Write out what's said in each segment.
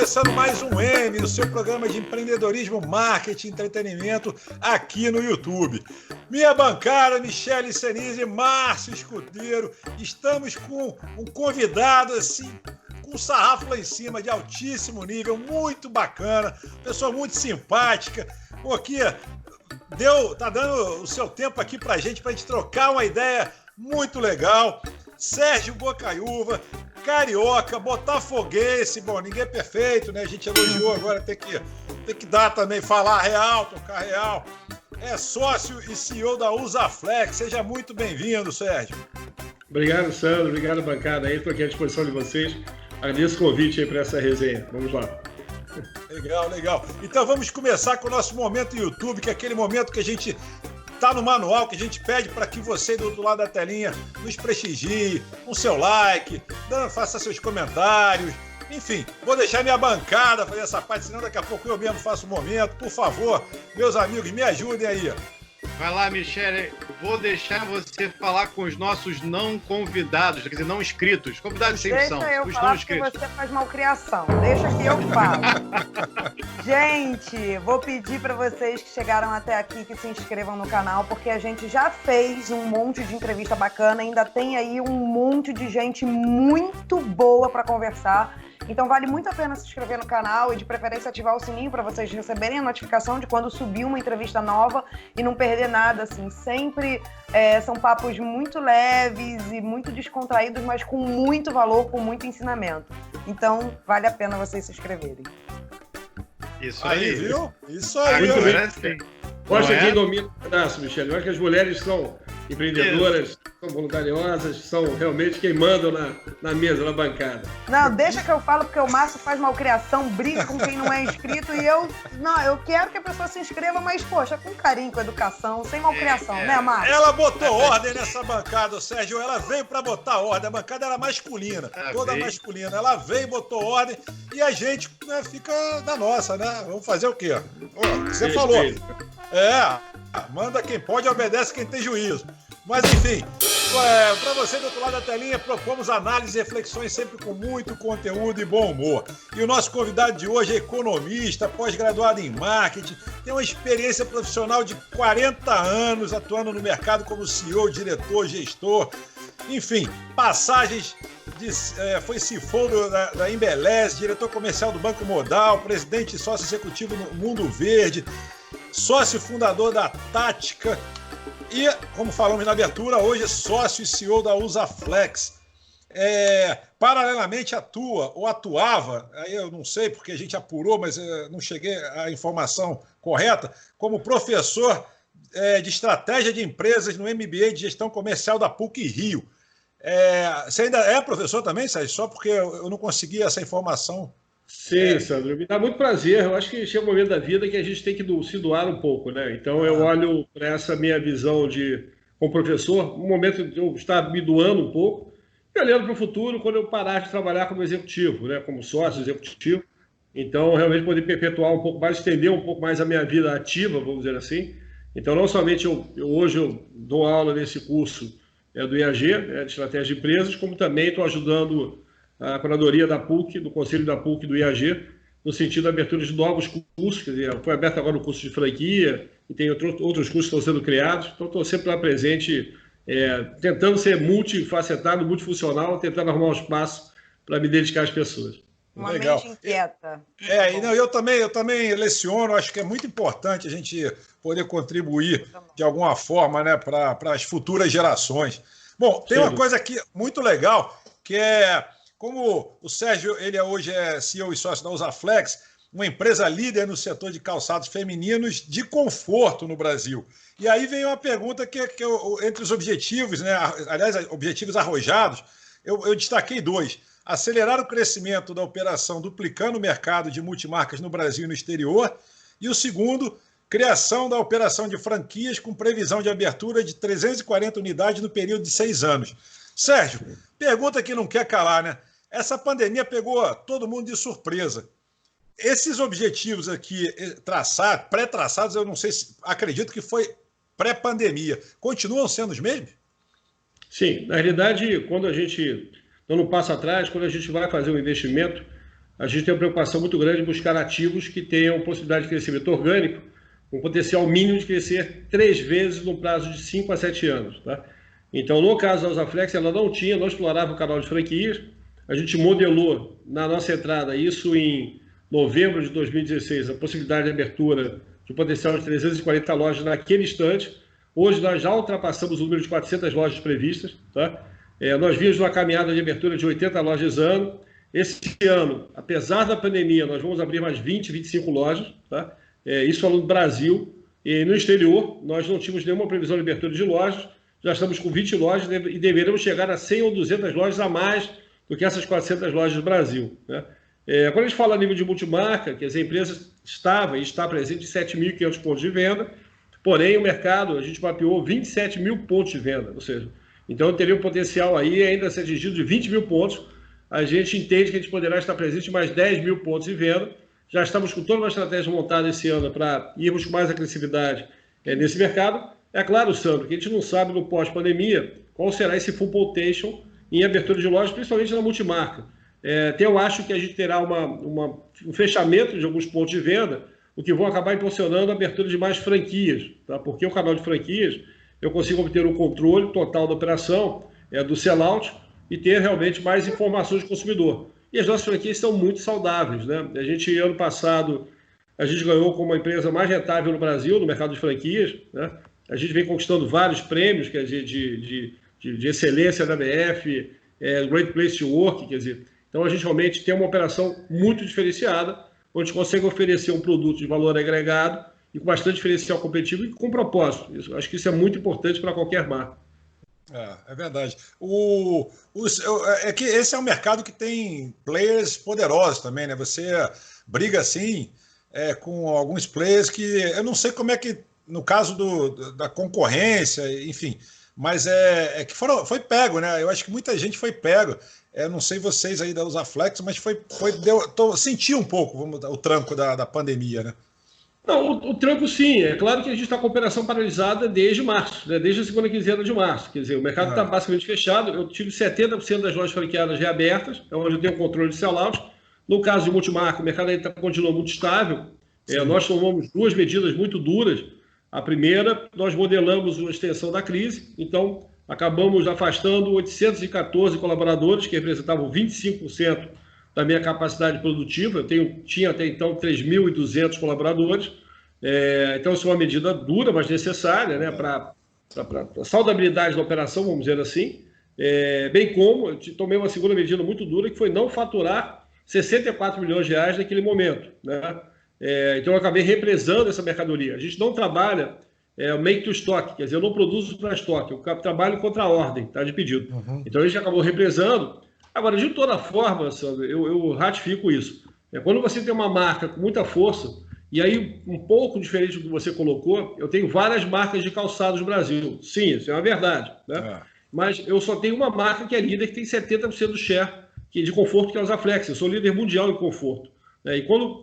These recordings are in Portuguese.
começando mais um M, o seu programa de empreendedorismo, marketing e entretenimento aqui no YouTube. Minha bancada, Michele Senise e Márcio Escudeiro. Estamos com um convidado assim, com um sarrafo lá em cima, de altíssimo nível, muito bacana, pessoa muito simpática. Pô, aqui tá dando o seu tempo aqui pra gente trocar uma ideia muito legal. Sérgio Bocaiúva, carioca, botafoguense, bom, ninguém é perfeito, né? A gente elogiou, agora tem que dar também, falar real, tocar real. É sócio e CEO da Usaflex. Seja muito bem-vindo, Sérgio. Obrigado, Sandro. Obrigado, bancada. Estou aqui à disposição de vocês. Agradeço o convite aí para essa resenha. Vamos lá. Legal. Então vamos começar com o nosso momento YouTube, que é aquele momento que a gente tá no manual, que a gente pede para que você do outro lado da telinha nos prestigie, com seu like, faça seus comentários, enfim, vou deixar minha bancada fazer essa parte, senão daqui a pouco eu mesmo faço o momento. Por favor, meus amigos, me ajudem aí. Vai lá, Michele, vou deixar você falar com os nossos não convidados, quer dizer, não inscritos. Convidados sempre são, Deixa eu os falar não porque inscritos. você faz malcriação. Deixa que eu falo. Gente, vou pedir para vocês que chegaram até aqui que se inscrevam no canal, porque a gente já fez um monte de entrevista bacana, ainda tem aí um monte de gente muito boa para conversar. Então vale muito a pena se inscrever no canal e de preferência ativar o sininho para vocês receberem a notificação de quando subir uma entrevista nova e não perder nada, assim. Sempre são papos muito leves e muito descontraídos, mas com muito valor, com muito ensinamento. Então vale a pena vocês se inscreverem. Isso aí, viu? Isso aí. Muito bem. Sim. Gosta quem domina o pedaço, Michele. Eu acho que as mulheres são empreendedoras, são voluntariosas, são realmente quem mandam na mesa, na bancada. Não, deixa que eu falo, porque o Márcio faz malcriação, briga com quem não é inscrito e eu quero que a pessoa se inscreva, mas, poxa, com carinho, com educação, sem malcriação, né, Márcio? Ela botou ordem nessa bancada, Sérgio, ela veio para botar ordem, a bancada era masculina, toda masculina, ela veio, botou ordem e a gente fica na nossa, né? Vamos fazer o quê? Você falou. Manda quem pode, obedece quem tem juízo. Mas enfim, para você do outro lado da telinha, propomos análises e reflexões sempre com muito conteúdo e bom humor. E o nosso convidado de hoje é economista, pós-graduado em marketing, tem uma experiência profissional de 40 anos atuando no mercado como CEO, diretor, gestor, enfim, passagens foi CFO da Embeleze, diretor comercial do Banco Modal, presidente e sócio executivo no Mundo Verde, sócio fundador da Tática e, como falamos na abertura, hoje é sócio e CEO da Usaflex. Paralelamente atuava, aí eu não sei porque a gente apurou, mas não cheguei à informação correta, como professor de estratégia de empresas no MBA de gestão comercial da PUC-Rio. Você ainda é professor também, Sérgio? Só porque eu não consegui essa informação. Sim, Sandro, me dá muito prazer. Eu acho que chega um momento da vida que a gente tem que se doar um pouco, né? Então eu olho para essa minha visão como professor, um momento de eu estar me doando um pouco, e olhando para o futuro, quando eu parar de trabalhar como executivo, né? Como sócio executivo. Então, realmente poder perpetuar um pouco mais, estender um pouco mais a minha vida ativa, vamos dizer assim. Então, não somente hoje eu dou aula nesse curso do IAG, de Estratégia de Empresas, como também estou ajudando a curadoria da PUC, do Conselho da PUC do IAG, no sentido da abertura de novos cursos, quer dizer, foi aberto agora o curso de franquia, e tem outros cursos que estão sendo criados, então estou sempre lá presente, tentando ser multifacetado, multifuncional, tentando arrumar um espaço para me dedicar às pessoas. Uma Legal. mente inquieta. Eu também leciono, acho que é muito importante a gente poder contribuir de alguma forma, né, para as futuras gerações. Bom, tem uma coisa aqui muito legal, que como o Sérgio, ele hoje é CEO e sócio da Usaflex, uma empresa líder no setor de calçados femininos de conforto no Brasil. E aí vem uma pergunta que entre os objetivos, né, aliás, objetivos arrojados, eu destaquei 2. Acelerar o crescimento da operação duplicando o mercado de multimarcas no Brasil e no exterior. E o segundo, criação da operação de franquias com previsão de abertura de 340 unidades no período de 6 anos. Sérgio, pergunta que não quer calar, né? Essa pandemia pegou todo mundo de surpresa. Esses objetivos aqui pré-traçados, eu não sei acredito que foi pré-pandemia, continuam sendo os mesmos? Sim, na realidade, quando a gente, dando um passo atrás, quando a gente vai fazer um investimento, a gente tem uma preocupação muito grande em buscar ativos que tenham possibilidade de crescimento orgânico, com potencial mínimo de crescer 3 vezes no prazo de 5 a 7 anos. Tá? Então, no caso da Usaflex, ela não explorava o canal de franquias. A gente modelou na nossa entrada isso em novembro de 2016, a possibilidade de abertura de um potencial de 340 lojas naquele instante. Hoje nós já ultrapassamos o número de 400 lojas previstas. Tá? Nós vimos uma caminhada de abertura de 80 lojas ano. Esse ano, apesar da pandemia, nós vamos abrir mais 20, 25 lojas. Tá? Isso falando do Brasil. E no exterior, nós não tínhamos nenhuma previsão de abertura de lojas. Já estamos com 20 lojas e deveremos chegar a 100 ou 200 lojas a mais do que essas 400 lojas do Brasil. Né? Quando a gente fala a nível de multimarca, que as empresas estava e está presente em 7.500 pontos de venda, porém o mercado, a gente mapeou 27 mil pontos de venda, ou seja, então teria um potencial aí ainda a ser atingido de 20 mil pontos. A gente entende que a gente poderá estar presente em mais 10 mil pontos de venda. Já estamos com toda uma estratégia montada esse ano para irmos com mais agressividade nesse mercado. É claro, Sandro, que a gente não sabe no pós-pandemia qual será esse full potential em abertura de lojas, principalmente na multimarca. Até eu acho que a gente terá um fechamento de alguns pontos de venda, o que vão acabar impulsionando a abertura de mais franquias, tá? Porque o canal de franquias, eu consigo obter o controle total da operação, do sell-out, e ter realmente mais informações do consumidor. E as nossas franquias são muito saudáveis, né? A gente, ano passado, a gente ganhou como a empresa mais rentável no Brasil, no mercado de franquias, né? A gente vem conquistando vários prêmios, quer dizer, de excelência da BF, Great Place to Work, quer dizer. Então, a gente realmente tem uma operação muito diferenciada, onde a gente consegue oferecer um produto de valor agregado e com bastante diferencial competitivo e com propósito. Acho que isso é muito importante para qualquer marca. É verdade. É que esse é um mercado que tem players poderosos também, né? Você briga assim com alguns players que eu não sei como é que, no caso da concorrência, enfim, mas que foi pego, né? Eu acho que muita gente foi pego. Não sei vocês aí da Usaflex, mas senti um pouco o tranco da pandemia, né? Não, o tranco sim. É claro que a gente está com a operação paralisada desde março, né? Desde a segunda quinzena de março. Quer dizer, o mercado está basicamente fechado. Eu tive 70% das lojas franqueadas reabertas, onde eu tenho controle de sell-out. No caso de multimarca, o mercado ainda continua muito estável. Nós tomamos 2 medidas muito duras. A primeira, nós modelamos uma extensão da crise, então acabamos afastando 814 colaboradores, que representavam 25% da minha capacidade produtiva. Eu tinha até então 3.200 colaboradores. Então, isso é uma medida dura, mas necessária, né, para a saudabilidade da operação, vamos dizer assim. Bem como eu tomei uma segunda medida muito dura, que foi não faturar 64 milhões de reais naquele momento, né? Então, eu acabei represando essa mercadoria. A gente não trabalha make to stock, quer dizer, eu não produzo para estoque, eu trabalho contra a ordem, tá, de pedido. Uhum. Então, a gente acabou represando. Agora, de toda forma, Sandro, eu ratifico isso. Quando você tem uma marca com muita força, e aí, um pouco diferente do que você colocou, eu tenho várias marcas de calçados no Brasil. Sim, isso é uma verdade, né? Mas eu só tenho uma marca que é líder, que tem 70% do share de conforto, que é a Usaflex. Eu sou líder mundial em conforto.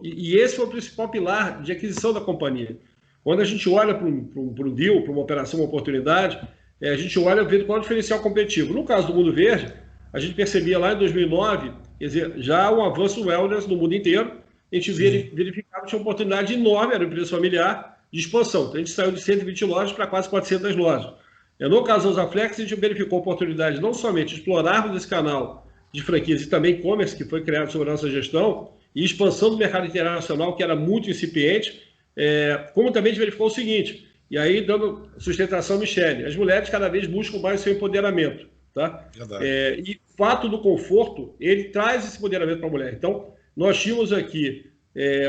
E esse foi o principal pilar de aquisição da companhia. Quando a gente olha para um deal, para uma operação, uma oportunidade, a gente olha vendo qual é o diferencial competitivo. No caso do Mundo Verde, a gente percebia lá em 2009, quer dizer, já um avanço no wellness no mundo inteiro. A gente verificava que tinha uma oportunidade enorme, era uma empresa familiar, de expansão. Então, a gente saiu de 120 lojas para quase 400 lojas. No caso da Usaflex, a gente verificou a oportunidade não somente de explorarmos esse canal de franquias e também e-commerce, que foi criado sob a nossa gestão, e expansão do mercado internacional, que era muito incipiente, como também a gente verificou o seguinte, e aí dando sustentação, Michele, as mulheres cada vez buscam mais o seu empoderamento. Tá? E o fato do conforto, ele traz esse empoderamento para a mulher. Então, nós tínhamos aqui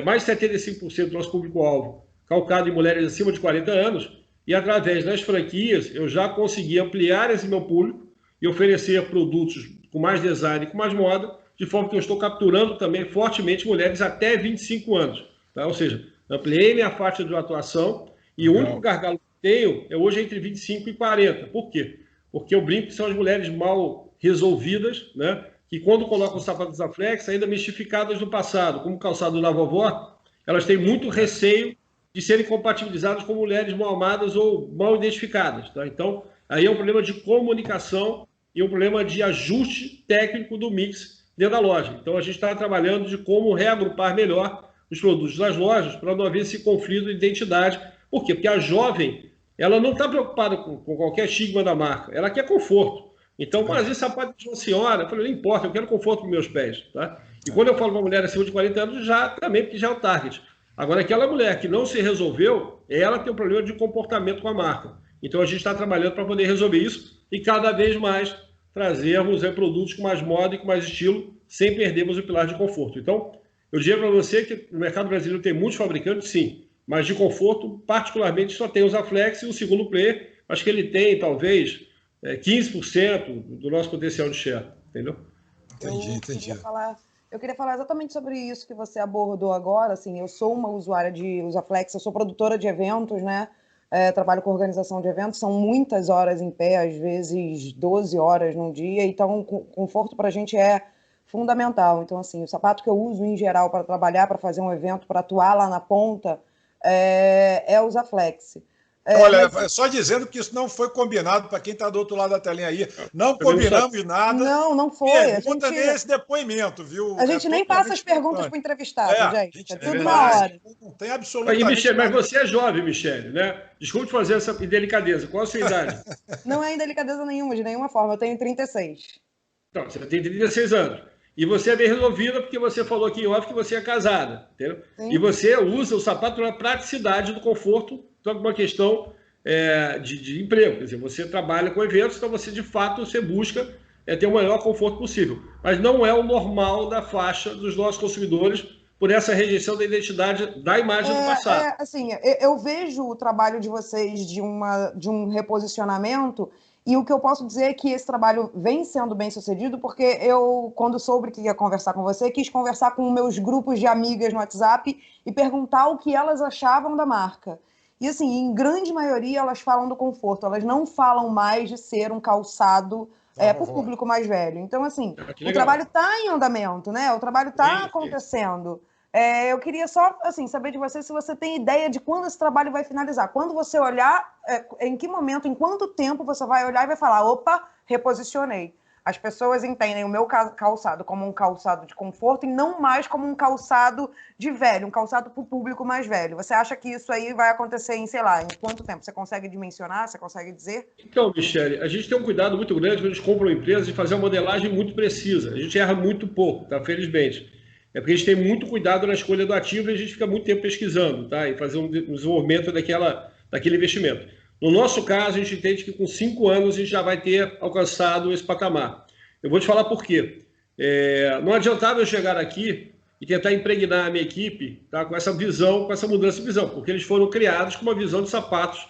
mais de 75% do nosso público-alvo calcado em mulheres acima de 40 anos, e através das franquias eu já consegui ampliar esse meu público e oferecer produtos com mais design e com mais moda, de forma que eu estou capturando também fortemente mulheres até 25 anos. Tá? Ou seja, ampliei minha faixa de atuação e o único gargalo que tenho hoje entre 25 e 40. Por quê? Porque eu brinco que são as mulheres mal resolvidas, né? Que quando colocam o sapato Usaflex, ainda mistificadas no passado, como o calçado da vovó, elas têm muito receio de serem compatibilizadas com mulheres mal amadas ou mal identificadas. Tá? Então, aí é um problema de comunicação e um problema de ajuste técnico do mix dentro da loja. Então, a gente está trabalhando de como reagrupar melhor os produtos das lojas para não haver esse conflito de identidade. Por quê? Porque a jovem, ela não está preocupada com qualquer estigma da marca, ela quer conforto. Então, mas esse sapato de uma senhora, eu falei, não importa, eu quero conforto para meus pés. Tá? E quando eu falo para uma mulher acima de 40 anos, já também, porque já é o target. Agora, aquela mulher que não se resolveu, ela tem um problema de comportamento com a marca. Então, a gente está trabalhando para poder resolver isso e cada vez mais trazermos produtos com mais moda e com mais estilo, sem perdermos o pilar de conforto. Então, eu diria para você que no mercado brasileiro tem muitos fabricantes, sim, mas de conforto, particularmente, só tem o Zaflex e o segundo player, acho que ele tem, talvez, 15% do nosso potencial de share, entendeu? Entendi. Eu queria falar exatamente sobre isso que você abordou agora. Assim, eu sou uma usuária de Zaflex, eu sou produtora de eventos, né? Trabalho com organização de eventos, são muitas horas em pé, às vezes 12 horas num dia, então o conforto para a gente é fundamental. Então, assim, o sapato que eu uso em geral para trabalhar, para fazer um evento, para atuar lá na ponta, é o Zaflex. Olha, só dizendo que isso não foi combinado, para quem está do outro lado da telinha aí, não combinamos nada. Não foi. Pergunta nem esse depoimento, viu? A gente nem passa as perguntas para o entrevistado, gente. É tudo na hora. Não tem absolutamente Michele, mas você é jovem, Michele, né? Desculpe fazer essa indelicadeza. Qual a sua idade? Não é indelicadeza nenhuma, de nenhuma forma. Eu tenho 36. Então, você tem 36 anos. E você é bem resolvida porque você falou aqui em off que você é casada, entendeu? Sim. E você usa o sapato pela praticidade do conforto, então uma questão de emprego. Quer dizer, você trabalha com eventos, então você, de fato, você busca ter o maior conforto possível. Mas não é o normal da faixa dos nossos consumidores por essa rejeição da identidade da imagem do passado. Assim, eu vejo o trabalho de vocês de um reposicionamento. E o que eu posso dizer é que esse trabalho vem sendo bem sucedido, porque eu, quando soube que ia conversar com você, quis conversar com meus grupos de amigas no WhatsApp e perguntar o que elas achavam da marca. E assim, em grande maioria elas falam do conforto, elas não falam mais de ser um calçado para o público mais velho. Então, assim, o trabalho está em andamento, né? O trabalho está acontecendo. Eu queria só saber de você se você tem ideia de quando esse trabalho vai finalizar. Quando você olhar, em que momento, em quanto tempo você vai olhar e vai falar, opa, reposicionei. As pessoas entendem o meu calçado como um calçado de conforto e não mais como um calçado de velho, um calçado para o público mais velho. Você acha que isso aí vai acontecer em, sei lá, em quanto tempo? Você consegue dimensionar? Você consegue dizer? Então, Michele, a gente tem um cuidado muito grande quando a gente compra uma empresa de fazer uma modelagem muito precisa. A gente erra muito pouco, tá? Felizmente. É porque a gente tem muito cuidado na escolha do ativo e a gente fica muito tempo pesquisando, tá? E fazer um desenvolvimento daquele investimento. No nosso caso, a gente entende que com 5 anos a gente já vai ter alcançado esse patamar. Eu vou te falar por quê. Não adiantava eu chegar aqui e tentar impregnar a minha equipe, tá, com essa visão, com essa mudança de visão, porque eles foram criados com uma visão de sapatos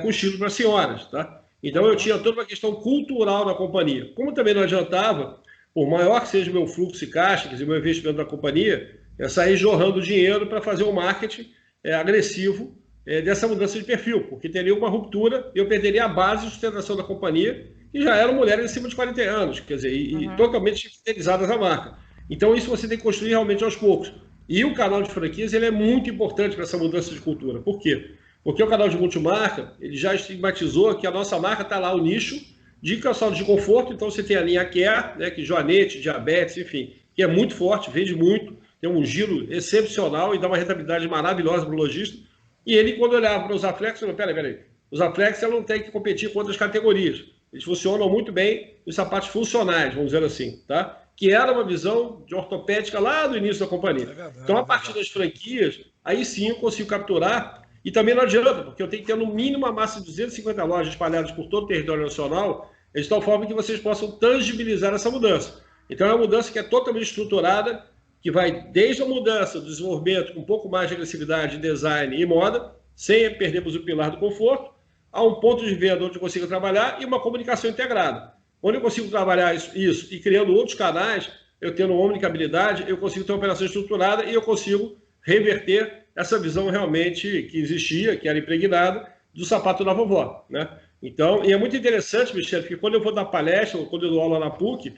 com estilo para senhoras. Tá? Então eu tinha toda uma questão cultural na companhia. Como também não adiantava, por maior que seja o meu fluxo de caixa, quer dizer, o meu investimento na companhia, sair jorrando dinheiro para fazer um marketing agressivo dessa mudança de perfil, porque teria uma ruptura e eu perderia a base de sustentação da companhia, que já eram mulheres acima de 40 anos, quer dizer, e totalmente fidelizadas à marca. Então isso você tem que construir realmente aos poucos. E o canal de franquias ele é muito importante para essa mudança de cultura. Por quê? Porque o canal de multimarca ele já estigmatizou que a nossa marca está lá, o nicho de calçado de conforto. Então você tem a linha Care, né, que Joanete, Diabetes, enfim, que é muito forte, vende muito, tem um giro excepcional e dá uma rentabilidade maravilhosa para o lojista. E ele, quando olhava para os Zaflex, falou, peraí, os Zaflex não tem que competir com outras categorias. Eles funcionam muito bem nos sapatos funcionais, vamos dizer assim, tá? Que era uma visão de ortopédica lá do início da companhia. Então, a partir das franquias, aí sim eu consigo capturar. E também não adianta, porque eu tenho que ter no mínimo uma massa de 250 lojas espalhadas por todo o território nacional, de tal forma que vocês possam tangibilizar essa mudança. Então, é uma mudança que é totalmente estruturada, que vai desde a mudança do desenvolvimento com um pouco mais de agressividade, design e moda, sem perdermos o pilar do conforto, a um ponto de venda onde eu consigo trabalhar e uma comunicação integrada. Quando eu consigo trabalhar isso e criando outros canais, eu tendo uma omnicabilidade, eu consigo ter uma operação estruturada e eu consigo reverter essa visão realmente que existia, que era impregnada, do sapato da vovó. Né? Então, e é muito interessante, Michele, porque quando eu vou dar palestra, ou quando eu dou aula na PUC,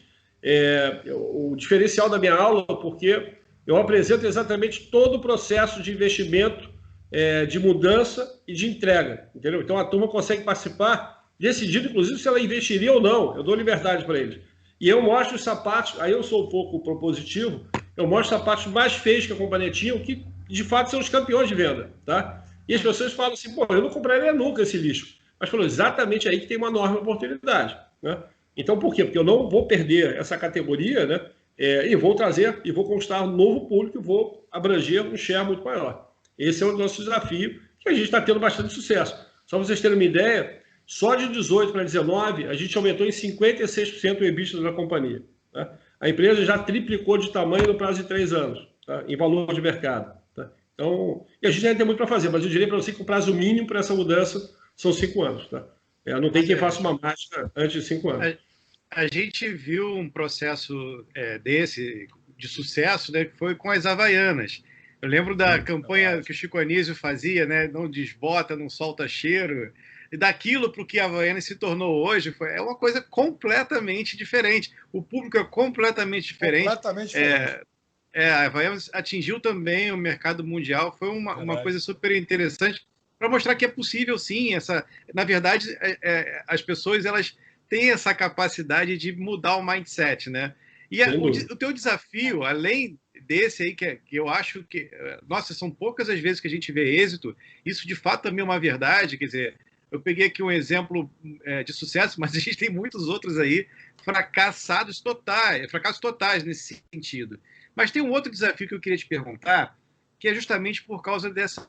o diferencial da minha aula, porque eu apresento exatamente todo o processo de investimento, de mudança e de entrega, entendeu? Então a turma consegue participar, decidindo inclusive se ela investiria ou não, eu dou liberdade para eles. E eu mostro os sapatos, aí eu sou um pouco propositivo, eu mostro os sapatos mais feios que a companhia tinha, que de fato são os campeões de venda, tá? E as pessoas falam assim, pô, eu não compraria nunca esse lixo. Mas falou, exatamente aí que tem uma enorme oportunidade, né? Então, por quê? Porque eu não vou perder essa categoria, né? E vou trazer, e vou conquistar um novo público, e vou abranger um share muito maior. Esse é o nosso desafio, que a gente está tendo bastante sucesso. Só para vocês terem uma ideia, só de 18 para 19, a gente aumentou em 56% o EBITDA da companhia. Tá? A empresa já triplicou de tamanho no prazo de 3 anos, tá? Em valor de mercado. Tá? Então, e a gente ainda tem muito para fazer, mas eu diria para você que o prazo mínimo para essa mudança são 5 anos. Tá? Não tem quem faça uma mágica antes de 5 anos. A gente viu um processo desse, de sucesso, né, que foi com as Havaianas. Eu lembro da campanha que o Chico Anísio fazia, né, não desbota, não solta cheiro. E daquilo para o que a Havaianas se tornou hoje, é uma coisa completamente diferente. O público é completamente diferente. Completamente diferente. A Havaianas atingiu também o mercado mundial. Foi uma coisa super interessante para mostrar que é possível, sim. Na verdade, as pessoas elas têm essa capacidade de mudar o mindset, né? E o teu desafio, além desse aí, que eu acho que... Nossa, são poucas as vezes que a gente vê êxito. Isso, de fato, também é uma verdade. Quer dizer, eu peguei aqui um exemplo de sucesso, mas a gente tem muitos outros aí fracassos totais nesse sentido. Mas tem um outro desafio que eu queria te perguntar, que é justamente por causa dessa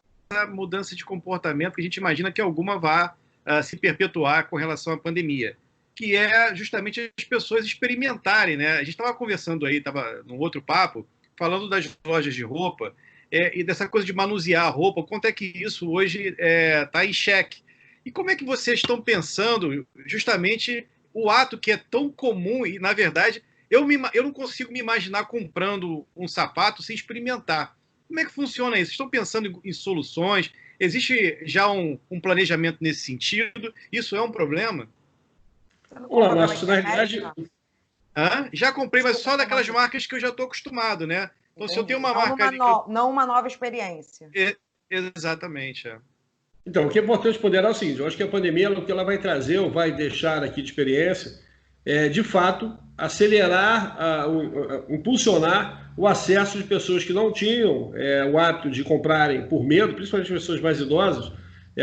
mudança de comportamento que a gente imagina que alguma vá se perpetuar com relação à pandemia, que é justamente as pessoas experimentarem, né? A gente estava conversando aí, estava num outro papo, falando das lojas de roupa e dessa coisa de manusear a roupa, quanto é que isso hoje está em xeque. E como é que vocês estão pensando justamente o ato que é tão comum e, na verdade, eu não consigo me imaginar comprando um sapato sem experimentar. Como é que funciona isso? Vocês estão pensando em soluções? Existe já um planejamento nesse sentido? Isso é um problema? Olá, Márcio, na realidade... Já comprei, mas só daquelas marcas que eu já estou acostumado, né? Então, se eu tenho uma marca... Não uma nova experiência. Exatamente, Então, o que é importante ponderar é o seguinte, eu acho que a pandemia, o que ela vai trazer, ou vai deixar aqui de experiência, é, de fato, acelerar, impulsionar o acesso de pessoas que não tinham o hábito de comprarem por medo, principalmente pessoas mais idosas,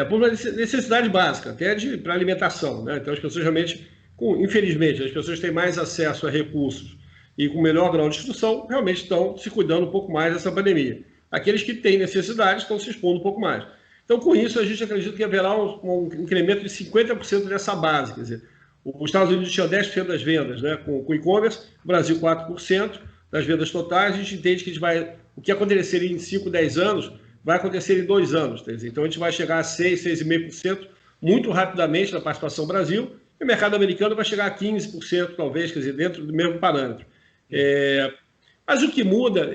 por uma necessidade básica, até para alimentação, né? Então, as pessoas realmente, infelizmente, as pessoas têm mais acesso a recursos e com melhor grau de instrução, realmente estão se cuidando um pouco mais dessa pandemia. Aqueles que têm necessidade estão se expondo um pouco mais. Então, com isso, a gente acredita que haverá um incremento de 50% dessa base. Quer dizer, os Estados Unidos tinham 10% das vendas, né, com e-commerce, o Brasil 4% das vendas totais. A gente entende que o que aconteceria em 5, 10 anos vai acontecer em 2 anos. Quer dizer, então, a gente vai chegar a 6, 6,5% muito rapidamente na participação Brasil, e o mercado americano vai chegar a 15%, talvez, quer dizer, dentro do mesmo parâmetro. Mas o que muda,